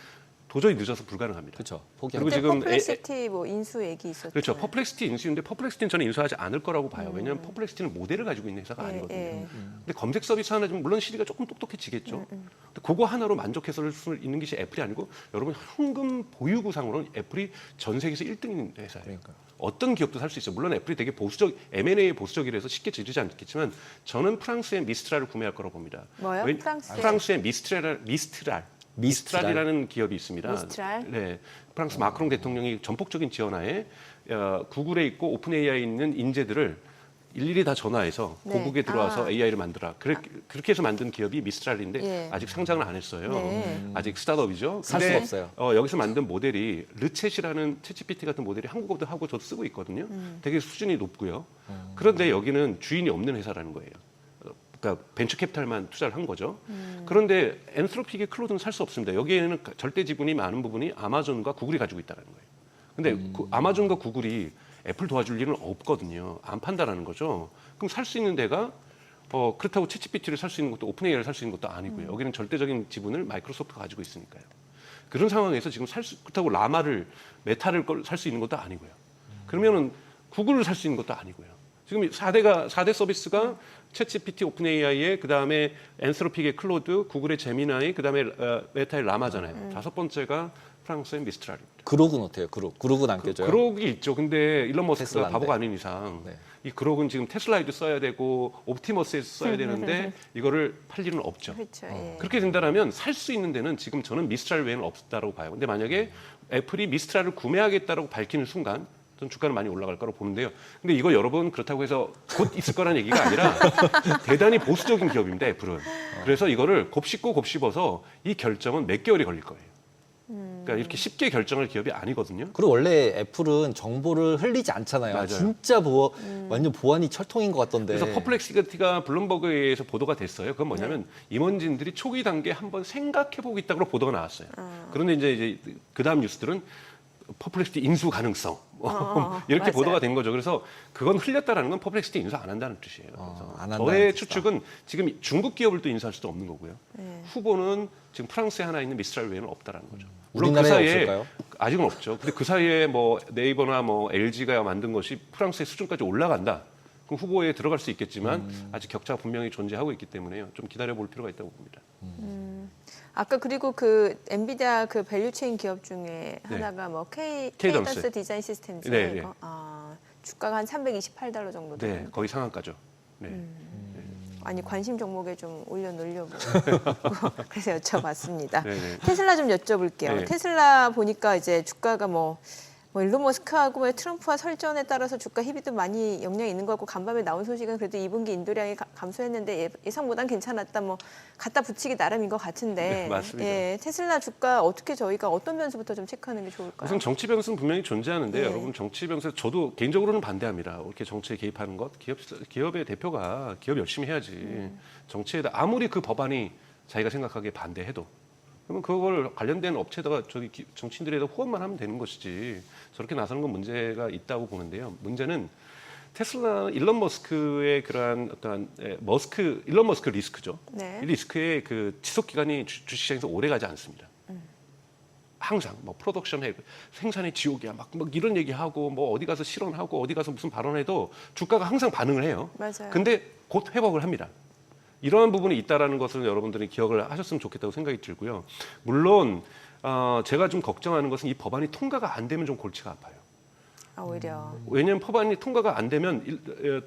도저히 늦어서 불가능합니다. 그렇죠. 그리고 포기하고. 지금 퍼플렉시티 뭐 인수 얘기 있었죠. 그렇죠. 퍼플렉시티 인수인데 퍼플렉시티는 저는 인수하지 않을 거라고 봐요. 왜냐하면 퍼플렉시티는 모델을 가지고 있는 회사가 아니거든요. 근데 검색 서비스 하나 좀 물론 시리가 조금 똑똑해지겠죠. 근데 그거 하나로 만족해서 할 수 있는 것이 애플이 아니고 여러분 현금 보유구상으로는 애플이 전 세계에서 1등인 회사예요. 그러니까요. 어떤 기업도 살 수 있어요. 물론 애플이 되게 보수적, M&A에 보수적이라서 쉽게 지르지 않겠지만 저는 프랑스의 미스트랄을 구매할 거라고 봅니다. 뭐요? 왜- 프랑스의? 프랑스의 미스트랄이라는 기업이 있습니다. 미스트랄? 네, 프랑스 마크롱 대통령이 전폭적인 지원하에 구글에 있고 오픈 AI에 있는 인재들을 일일이 다 전화해서 네. 고국에 들어와서 아. AI를 만들라. 그렇게 해서 만든 기업이 미스트랄인데 예. 아직 상장을 안 했어요. 네. 아직 스타트업이죠. 살 근데, 수가 없어요. 여기서 만든 모델이 르챗이라는 챗GPT 같은 모델이 한국어도 하고 저도 쓰고 있거든요. 되게 수준이 높고요. 그런데 여기는 주인이 없는 회사라는 거예요. 그러니까 벤처 캐피탈만 투자를 한 거죠. 그런데 엔트로픽의 클로드는 살 수 없습니다. 여기에는 절대 지분이 많은 부분이 아마존과 구글이 가지고 있다는 거예요. 근데 아마존과 구글이 애플 도와줄 일은 없거든요. 안 판다라는 거죠. 그럼 살 수 있는 데가 그렇다고 챗GPT를 살 수 있는 것도 오픈 AI를 살 수 있는 것도 아니고요. 여기는 절대적인 지분을 마이크로소프트가 가지고 있으니까요. 그런 상황에서 지금 그렇다고 라마를 메타를 살 수 있는 것도 아니고요. 그러면은 구글을 살 수 있는 것도 아니고요. 지금 4대 서비스가 챗GPT, 오픈 AI에 그다음에 엔스로픽의 클로드, 구글의 제미나이, 그다음에 메타의 라마잖아요. 다섯 번째가 프랑스의 미스트랄입니다. 그록은 어때요? 그록은 안 껴져요? 그록이 있죠. 근데 일론 머스크가 테슬라인데. 바보가 아닌 이상 네. 이 그록은 지금 테슬라에도 써야 되고 옵티머스에서 써야 되는데 이거를 팔 일은 없죠. 그렇죠. 예. 그렇게 된다면 살 수 있는 데는 지금 저는 미스트랄 외에는 없다고 봐요. 근데 만약에 애플이 미스트랄을 구매하겠다고 밝히는 순간 전 주가는 많이 올라갈 거라고 보는데요. 근데 이거 여러분 그렇다고 해서 곧 있을 거라는 얘기가 아니라 대단히 보수적인 기업입니다. 애플은. 그래서 이거를 곱씹고 곱씹어서 이 결정은 몇 개월이 걸릴 거예요. 그러니까 이렇게 쉽게 결정할 기업이 아니거든요. 그리고 원래 애플은 정보를 흘리지 않잖아요. 맞아요. 진짜 완전 보안이 철통인 것 같던데. 그래서 퍼플렉시티가 블룸버그에 의해서 보도가 됐어요. 그건 뭐냐면 임원진들이 초기 단계에 한번 생각해보고 있다고 보도가 나왔어요. 그런데 이제 그 다음 뉴스들은 퍼플렉시티 인수 가능성 이렇게 맞아요. 보도가 된 거죠. 그래서 그건 흘렸다라는 건 퍼플렉시티 인수 안 한다는 뜻이에요. 그래서 안 한다는 저의 뜻이다. 추측은 지금 중국 기업을 또 인수할 수도 없는 거고요. 후보는 지금 프랑스에 하나 있는 미스트랄 외에는 없다라는 거죠. 물론 그 우리나라에 사이에 없을까요? 아직은 없죠. 근데 그 사이에 뭐 네이버나 뭐 LG가 만든 것이 프랑스의 수준까지 올라간다. 그럼 후보에 들어갈 수 있겠지만 아직 격차가 분명히 존재하고 있기 때문에요. 좀 기다려볼 필요가 있다고 봅니다. 아까 그리고 그 엔비디아 그 밸류체인 기업 중에 하나가 뭐 케이던스. 케이던스 디자인 시스템즈 네, 네. 이거 주가가 한 $328 정도 네, 되는. 거의 상한가죠. 네. 아니 관심 종목에 좀 올려놓으려고 그래서 여쭤봤습니다. 네네. 테슬라 좀 여쭤볼게요. 네. 테슬라 보니까 이제 주가가 뭐 일론 머스크하고 뭐 트럼프와 설전에 따라서 주가 희비도 많이 영향이 있는 것 같고 간밤에 나온 소식은 그래도 2분기 인도량이 감소했는데 예상보단 괜찮았다. 뭐 갖다 붙이기 나름인 것 같은데. 네, 맞습니다. 예, 테슬라 주가 어떻게 저희가 어떤 변수부터 좀 체크하는 게 좋을까요? 우선 정치 변수는 분명히 존재하는데 네. 여러분 정치 변수 저도 개인적으로는 반대합니다. 이렇게 정치에 개입하는 것 기업의 대표가 기업 열심히 해야지 정치에다 아무리 그 법안이 자기가 생각하기에 반대해도 그러면 그걸 관련된 업체에다가 정치인들에다 후원만 하면 되는 것이지 저렇게 나서는 건 문제가 있다고 보는데요. 문제는 테슬라 일론 머스크의 그러한 어떠한 일론 머스크 리스크죠. 네. 이 리스크의 그 지속 기간이 주식시장에서 오래 가지 않습니다. 항상 뭐 프로덕션 해 생산의 지옥이야 막 이런 얘기하고 뭐 어디 가서 실언하고 어디 가서 무슨 발언해도 주가가 항상 반응을 해요. 맞아요. 근데 곧 회복을 합니다. 이러한 부분이 있다라는 것을 여러분들이 기억을 하셨으면 좋겠다고 생각이 들고요. 물론 제가 좀 걱정하는 것은 이 법안이 통과가 안 되면 좀 골치가 아파요. 오히려. 왜냐하면 법안이 통과가 안 되면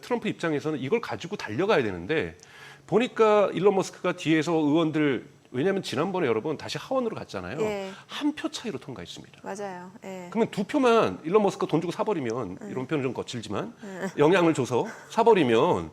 트럼프 입장에서는 이걸 가지고 달려가야 되는데 보니까 일론 머스크가 뒤에서 의원들 왜냐하면 지난번에 여러분 다시 하원으로 갔잖아요. 예. 한 표 차이로 통과했습니다. 맞아요. 예. 그러면 2표만 일론 머스크가 돈 주고 사버리면 이런 표현은 좀 거칠지만 영향을 줘서 사버리면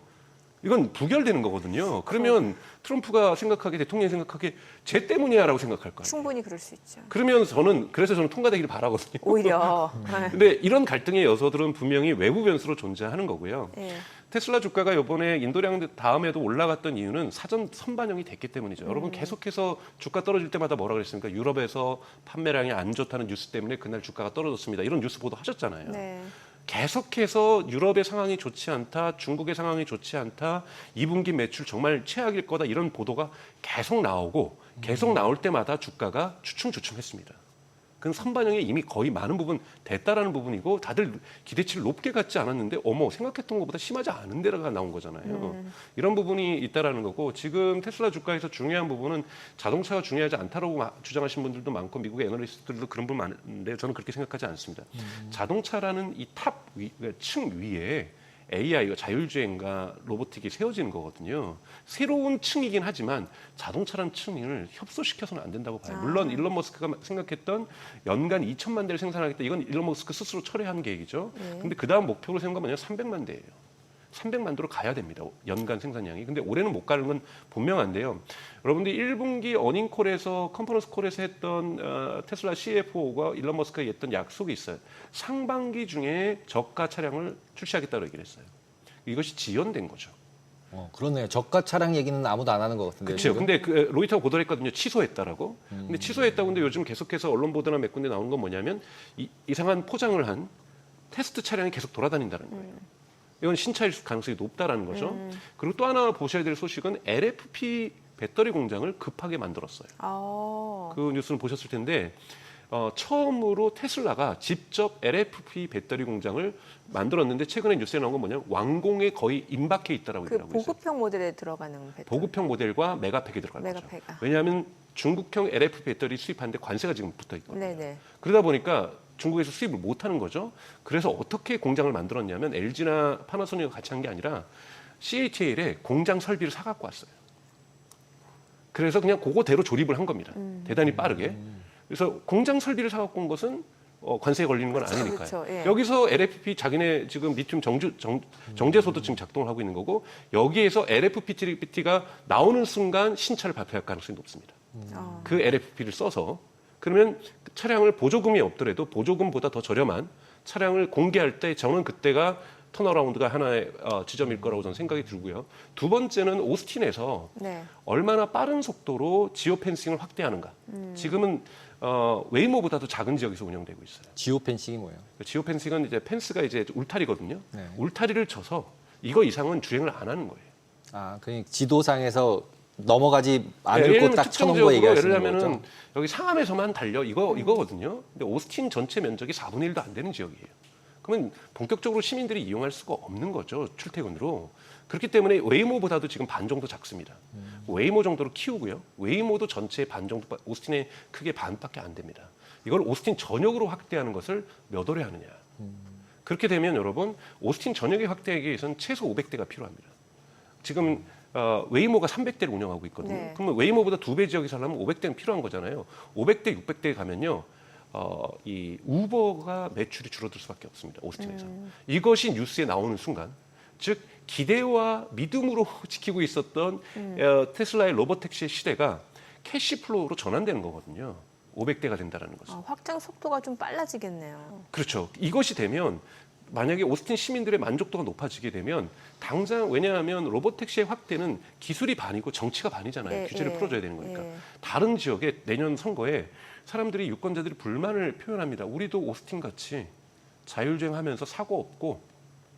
이건 부결되는 거거든요. 그러면 트럼프가 생각하기에 대통령이 생각하기에 쟤 때문이야라고 생각할 거예요. 충분히 그럴 수 있죠. 그러면 그래서 저는 통과되기를 바라거든요. 오히려. 근데 이런 갈등의 요소들은 분명히 외부 변수로 존재하는 거고요. 예. 테슬라 주가가 이번에 인도량 다음에도 올라갔던 이유는 사전 선반영이 됐기 때문이죠. 여러분 계속해서 주가 떨어질 때마다 뭐라 그랬습니까? 유럽에서 판매량이 안 좋다는 뉴스 때문에 그날 주가가 떨어졌습니다. 이런 뉴스 보도하셨잖아요. 네. 계속해서 유럽의 상황이 좋지 않다, 중국의 상황이 좋지 않다, 2분기 매출 정말 최악일 거다 이런 보도가 계속 나오고 계속 나올 때마다 주가가 주춤주춤했습니다. 그건 선반영이 이미 거의 많은 부분 됐다라는 부분이고 다들 기대치를 높게 갖지 않았는데 어머 생각했던 것보다 심하지 않은 데가 나온 거잖아요. 이런 부분이 있다라는 거고 지금 테슬라 주가에서 중요한 부분은 자동차가 중요하지 않다라고 주장하시는 분들도 많고 미국의 애널리스트들도 그런 분 많은데 저는 그렇게 생각하지 않습니다. 자동차라는 이 층 위에 AI가 자율주행과 로보틱이 세워지는 거거든요. 새로운 층이긴 하지만 자동차라는 층을 협소시켜서는 안 된다고 봐요. 물론 일론 머스크가 생각했던 연간 2천만 대를 생산하겠다. 이건 일론 머스크 스스로 철회한 계획이죠. 근데 그 다음 목표로 세운 건 뭐냐면 300만 대예요. 300만 도로 가야 됩니다. 연간 생산량이. 근데 올해는 못 가는 건 분명한데요. 여러분들이 1분기 어닝콜에서 컨퍼런스 콜에서 했던 테슬라 CFO가 일론 머스크가 했던 약속이 있어요. 상반기 중에 저가 차량을 출시하겠다고 얘기를 했어요. 이것이 지연된 거죠. 그렇네요. 저가 차량 얘기는 아무도 안 하는 것 같은데요. 그렇죠. 근데 그 로이터가 보도를 했거든요. 취소했다라고. 근데 취소했다고 근데 요즘 계속해서 언론 보도나 몇 군데 나오는 건 뭐냐면 이상한 포장을 한 테스트 차량이 계속 돌아다닌다는 거예요. 이건 신차일 가능성이 높다라는 거죠. 그리고 또 하나 보셔야 될 소식은 LFP 배터리 공장을 급하게 만들었어요. 그 뉴스는 보셨을 텐데 처음으로 테슬라가 직접 LFP 배터리 공장을 만들었는데 최근에 뉴스에 나온 건 뭐냐면 완공에 거의 임박해 있다라고 그 얘기하고 있어요. 보급형 모델에 들어가는 배터리. 보급형 모델과 메가팩이 들어갈 거죠. 메가팩. 왜냐하면 중국형 LFP 배터리 수입하는데 관세가 지금 붙어 있거든요. 네네. 그러다 보니까 중국에서 수입을 못하는 거죠. 그래서 어떻게 공장을 만들었냐면 LG나 파나소닉이 같이 한 게 아니라 CATL에 공장 설비를 사갖고 왔어요. 그래서 그냥 그거대로 조립을 한 겁니다. 대단히 빠르게. 그래서 공장 설비를 사갖고 온 것은 관세에 걸리는 건 아니니까요. 그렇죠. 예. 여기서 LFP 자기네 지금 리튬 정제소도 지금 작동을 하고 있는 거고 여기에서 LFP가 나오는 순간 신차를 발표할 가능성이 높습니다. 그 LFP를 써서 그러면 차량을 보조금이 없더라도 보조금보다 더 저렴한 차량을 공개할 때 저는 그때가 턴어라운드가 하나의 지점일 거라고 저는 생각이 들고요. 두 번째는 오스틴에서 네. 얼마나 빠른 속도로 지오 펜싱을 확대하는가. 지금은 웨이모보다도 작은 지역에서 운영되고 있어요. 지오 펜싱이 뭐예요? 지오 펜싱은 이제 펜스가 이제 울타리거든요. 네. 울타리를 쳐서 이거 이상은 주행을 안 하는 거예요. 그러니까 지도상에서 넘어가지 예를 않을 곳 들면 딱 쳐놓은 거 특정적으로 예를 얘기하시는 들면은 거죠? 여기 상암에서만 달려 이거거든요. 근데 오스틴 전체 면적이 4분의 1도 안 되는 지역이에요. 그러면 본격적으로 시민들이 이용할 수가 없는 거죠. 출퇴근으로. 그렇기 때문에 웨이모보다도 지금 반 정도 작습니다. 웨이모 정도로 키우고요. 웨이모도 전체의 반 정도, 오스틴의 크게 반밖에 안 됩니다. 이걸 오스틴 전역으로 확대하는 것을 몇 월에 하느냐. 그렇게 되면 여러분 오스틴 전역에 확대하기 위해서는 최소 500대가 필요합니다. 지금 웨이모가 300대를 운영하고 있거든요. 네. 그러면 웨이모보다 2배 지역에 살려면 500대는 필요한 거잖아요. 500대, 600대에 가면요. 이 우버가 매출이 줄어들 수밖에 없습니다. 오스틴에서. 이것이 뉴스에 나오는 순간 즉 기대와 믿음으로 지키고 있었던 테슬라의 로보택시의 시대가 캐시플로우로 전환되는 거거든요. 500대가 된다는 것은. 확장 속도가 좀 빨라지겠네요. 그렇죠. 이것이 되면 만약에 오스틴 시민들의 만족도가 높아지게 되면 당장 왜냐하면 로보택시의 확대는 기술이 반이고 정치가 반이잖아요. 예, 규제를 예, 풀어줘야 되는 거니까. 예. 다른 지역에 내년 선거에 사람들이 유권자들이 불만을 표현합니다. 우리도 오스틴 같이 자율주행하면서 사고 없고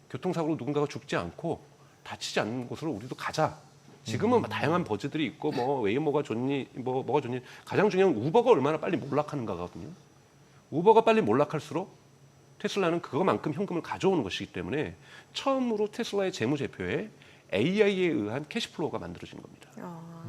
교통사고로 누군가가 죽지 않고 다치지 않는 곳으로 우리도 가자. 지금은 다양한 버즈들이 있고 뭐 웨이모가 좋니 뭐가 좋니 가장 중요한 건 우버가 얼마나 빨리 몰락하는가거든요. 우버가 빨리 몰락할수록 테슬라는 그거만큼 현금을 가져오는 것이기 때문에 처음으로 테슬라의 재무제표에 AI에 의한 캐시플로우가 만들어지는 겁니다.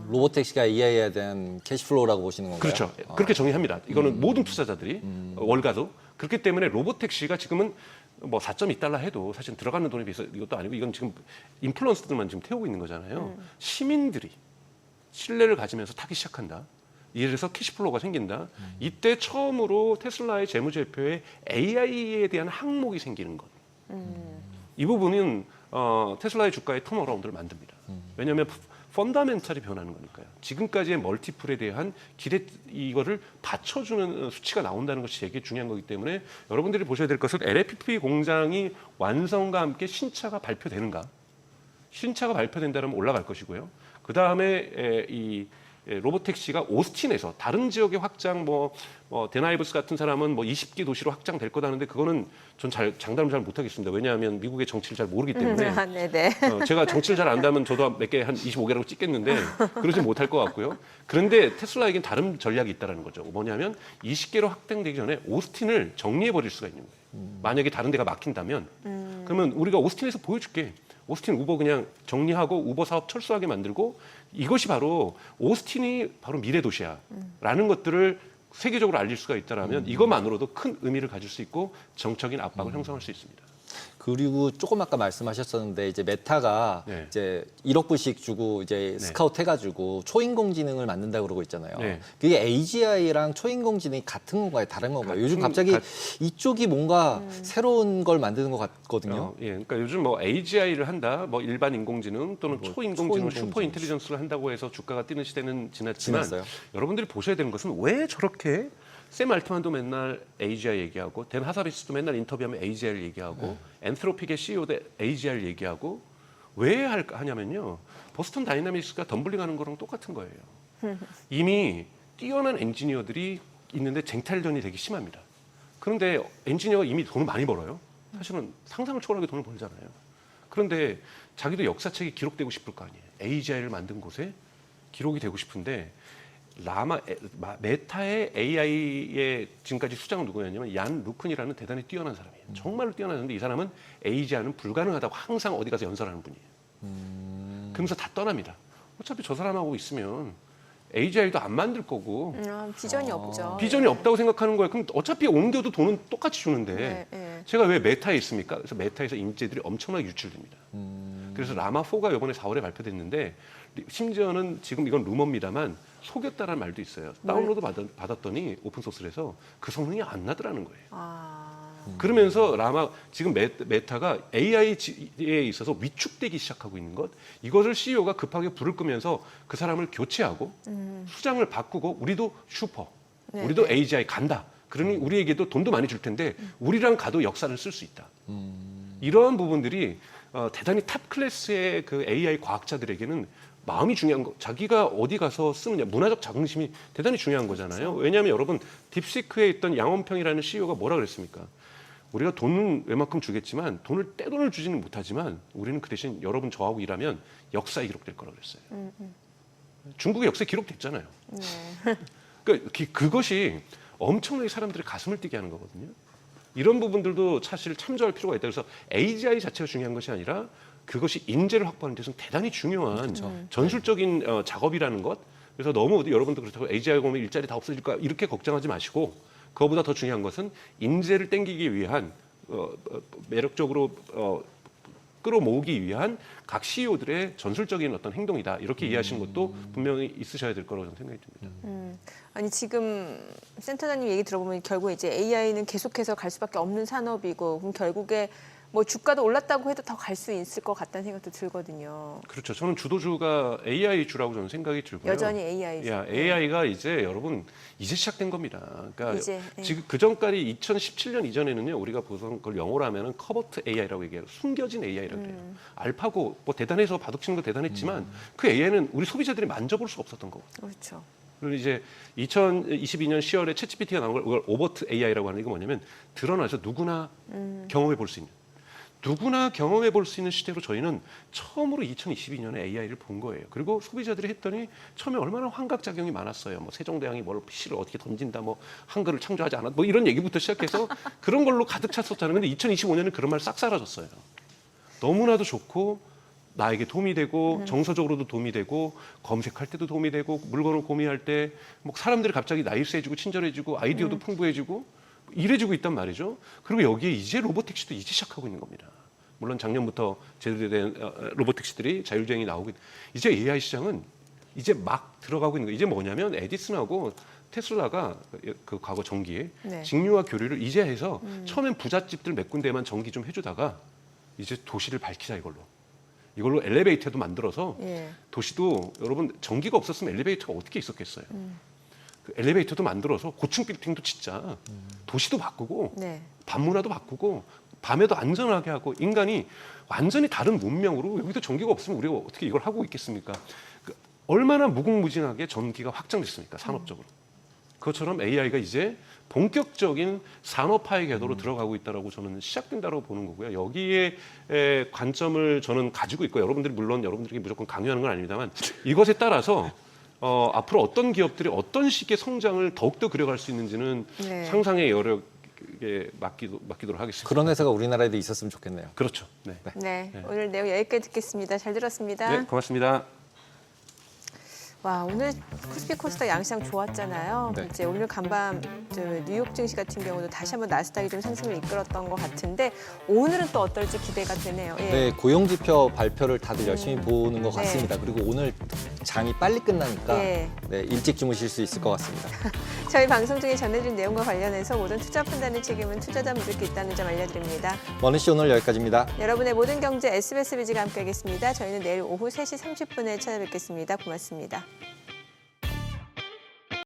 로보택시가 AI에 대한 캐시플로우라고 보시는 건가요? 그렇죠. 그렇게 정의합니다. 이거는 모든 투자자들이 월가도 그렇기 때문에 로보택시가 지금은 뭐 4.2달러 해도 사실 들어가는 돈에 비해서 이것도 아니고 이건 지금 인플루언서들만 지금 태우고 있는 거잖아요. 시민들이 신뢰를 가지면서 타기 시작한다. 이래서 캐시플로우가 생긴다. 이때 처음으로 테슬라의 재무제표에 AI에 대한 항목이 생기는 것. 이 부분은 테슬라의 주가의 턴어라운드를 만듭니다. 왜냐하면 펀더멘탈이 변하는 거니까요. 지금까지의 멀티플에 대한 기대 이거를 받쳐주는 수치가 나온다는 것이 되게 중요한 거기 때문에 여러분들이 보셔야 될 것은 LFP 공장이 완성과 함께 신차가 발표되는가? 신차가 발표된다면 올라갈 것이고요. 그 다음에 이 로보택시가 오스틴에서 다른 지역의 확장 데나이브스 같은 사람은 20개 도시로 확장될 거다는데 그거는 전 장담을 잘 못하겠습니다. 왜냐하면 미국의 정치를 잘 모르기 때문에 네네. 제가 정치를 잘 안다면 저도 몇 개 한 25개라고 찍겠는데 그러지 못할 것 같고요. 그런데 테슬라에겐 다른 전략이 있다는 거죠. 뭐냐면 20개로 확장되기 전에 오스틴을 정리해 버릴 수가 있는 거예요. 만약에 다른 데가 막힌다면 그러면 우리가 오스틴에서 보여줄게. 오스틴 우버 그냥 정리하고 우버 사업 철수하게 만들고 이것이 바로 오스틴이 바로 미래 도시야라는 것들을 세계적으로 알릴 수가 있다라면 이것만으로도 큰 의미를 가질 수 있고 정적인 압박을 형성할 수 있습니다. 그리고 조금 아까 말씀하셨었는데 이제 메타가 네. 이제 1억 불씩 주고 이제 스카우트 해가지고 초인공지능을 만든다 그러고 있잖아요. 네. 그게 AGI랑 초인공지능이 같은 건가요? 다른 건가요? 요즘 갑자기 같- 이쪽이 뭔가 새로운 걸 만드는 것 같거든요. 예, 그러니까 요즘 AGI를 한다, 일반 인공지능 또는 초인공지능, 초인공지능. 슈퍼 인텔리전스를 한다고 해서 주가가 뛰는 시대는 지났지만 지났어요. 여러분들이 보셔야 되는 것은 왜 저렇게 샘 알트만도 맨날 AGI 얘기하고 댄 하사비스도 맨날 인터뷰하면 AGI를 얘기하고 엔트로픽의 CEO도 AGI를 얘기하고 왜 하냐면요. 보스턴 다이나믹스가 덤블링하는 거랑 똑같은 거예요. 이미 뛰어난 엔지니어들이 있는데 쟁탈전이 되게 심합니다. 그런데 엔지니어가 이미 돈을 많이 벌어요. 사실은 상상을 초월하게 돈을 벌잖아요. 그런데 자기도 역사책에 기록되고 싶을 거 아니에요. AGI를 만든 곳에 기록이 되고 싶은데 메타의 AI의 지금까지 수장은 누구였냐면 얀 루큰이라는 대단히 뛰어난 사람이에요. 정말로 뛰어나는데 이 사람은 AGI는 불가능하다고 항상 어디 가서 연설하는 분이에요. 그러면서 다 떠납니다. 어차피 저 사람하고 있으면 AGI도 안 만들 거고 비전이 없죠. 비전이 없다고 생각하는 거예요. 그럼 어차피 옮겨도 돈은 똑같이 주는데 네, 네. 제가 왜 메타에 있습니까? 그래서 메타에서 인재들이 엄청나게 유출됩니다. 그래서 라마4가 이번에 4월에 발표됐는데 심지어는 지금 이건 루머입니다만 속였다라는 말도 있어요. 다운로드 받았더니 오픈소스를 해서 그 성능이 안 나더라는 거예요. 그러면서 지금 메타가 AI에 있어서 위축되기 시작하고 있는 것, 이것을 CEO가 급하게 불을 끄면서 그 사람을 교체하고 수장을 바꾸고 우리도 슈퍼, 네, 우리도 네. AGI 간다. 그러니 우리에게도 돈도 많이 줄 텐데 우리랑 가도 역사를 쓸 수 있다. 이러한 부분들이 대단히 탑 클래스의 그 AI 과학자들에게는 마음이 중요한 거, 자기가 어디 가서 쓰느냐, 문화적 자긍심이 대단히 중요한 거잖아요. 왜냐하면 여러분 딥시크에 있던 양원평이라는 CEO가 뭐라 그랬습니까? 우리가 돈은 웬만큼 주겠지만 떼돈을 주지는 못하지만 우리는 그 대신 여러분 저하고 일하면 역사에 기록될 거라고 그랬어요. 중국의 역사에 기록됐잖아요. 그러니까 그것이 엄청나게 사람들의 가슴을 뛰게 하는 거거든요. 이런 부분들도 사실 참조할 필요가 있다. 그래서 AGI 자체가 중요한 것이 아니라 그것이 인재를 확보하는 데서는 대단히 중요한 전술적인 작업이라는 것. 그래서 너무 여러분도 그렇다고 AGI 오면 일자리 다 없어질까 이렇게 걱정하지 마시고 그거보다 더 중요한 것은 인재를 땡기기 위한 매력적으로 끌어모으기 위한 각 CEO들의 전술적인 어떤 행동이다. 이렇게 이해하시는 것도 분명히 있으셔야 될 거라고 저는 생각이 듭니다. 아니 지금 센터장님 얘기 들어보면 결국 이제 AI는 계속해서 갈 수밖에 없는 산업이고 그럼 결국에 뭐 주가도 올랐다고 해도 더 갈 수 있을 것 같다는 생각도 들거든요. 그렇죠. 저는 주도주가 AI 주라고 저는 생각이 들고요. 여전히 AI. AI가 이제 여러분 이제 시작된 겁니다. 그러니까 이제, 지금 그 전까지 2017년 이전에는요 우리가 보통 그걸 영어로 하면은 커버트 AI라고 얘기해요. 숨겨진 AI라고 해요. 알파고 뭐 대단해서 바둑치는 거 대단했지만 그 AI는 우리 소비자들이 만져볼 수 없었던 거고. 그렇죠. 그리고 이제 2022년 10월에 챗GPT가 나온 걸 오버트 AI라고 하는 게 뭐냐면 드러나서 누구나 경험해 볼 수 있는. 누구나 경험해 볼 수 있는 시대로 저희는 처음으로 2022년에 AI를 본 거예요. 그리고 소비자들이 했더니 처음에 얼마나 환각작용이 많았어요. 뭐 세종대왕이 뭘 PC를 어떻게 던진다, 뭐 한글을 창조하지 않았다, 뭐 이런 얘기부터 시작해서 그런 걸로 가득 찼었잖아요. 근데 2025년에 그런 말 싹 사라졌어요. 너무나도 좋고 나에게 도움이 되고 정서적으로도 도움이 되고 검색할 때도 도움이 되고 물건을 구매할 때 뭐 사람들이 갑자기 나이스해지고 친절해지고 아이디어도 풍부해지고 이래지고 있단 말이죠. 그리고 여기에 이제 로보택시도 이제 시작하고 있는 겁니다. 물론 작년부터 제대로 된 로보택시들이 자율주행이 나오고 이제 AI 시장은 이제 막 들어가고 있는 거예요. 이제 뭐냐면 에디슨하고 테슬라가 그 과거 전기에 네. 직류와 교류를 이제 해서 처음엔 부잣집들 몇 군데만 전기 좀 해주다가 이제 도시를 밝히자 이걸로 엘리베이터도 만들어서 예. 도시도 여러분 전기가 없었으면 엘리베이터가 어떻게 있었겠어요. 그 엘리베이터도 만들어서 고층 빌딩도 진짜 도시도 바꾸고 네. 밤문화도 바꾸고 밤에도 안전하게 하고 인간이 완전히 다른 문명으로 여기도 전기가 없으면 우리가 어떻게 이걸 하고 있겠습니까? 얼마나 무궁무진하게 전기가 확장됐습니까? 산업적으로. 그것처럼 AI가 이제 본격적인 산업화의 궤도로 들어가고 있다라고 저는 시작된다고 보는 거고요. 여기에 관점을 저는 가지고 있고 여러분들이 물론 여러분들에게 무조건 강요하는 건 아닙니다만 이것에 따라서 앞으로 어떤 기업들이 어떤 식의 성장을 더욱더 그려갈 수 있는지는 네. 상상의 여력에 맡기도록 하겠습니다. 그런 회사가 우리나라에도 있었으면 좋겠네요. 그렇죠. 네. 네, 오늘 내용 여기까지 듣겠습니다. 잘 들었습니다. 네, 고맙습니다. 와, 오늘 코스피 코스닥 양시장 좋았잖아요. 네. 이제 오늘 간밤 뉴욕 증시 같은 경우도 다시 한번 나스닥이 좀 상승을 이끌었던 것 같은데 오늘은 또 어떨지 기대가 되네요. 예. 네, 고용지표 발표를 다들 열심히 보는 것 네. 같습니다. 그리고 오늘 장이 빨리 끝나니까 예. 네, 일찍 주무실 수 있을 것 같습니다. 저희 방송 중에 전해드린 내용과 관련해서 모든 투자 판단의 책임은 투자자분들께 있다는 점 알려드립니다. 머니씨 오늘 여기까지입니다. 여러분의 모든 경제 SBS 비즈가 함께하겠습니다. 저희는 내일 오후 3시 30분에 찾아뵙겠습니다. 고맙습니다.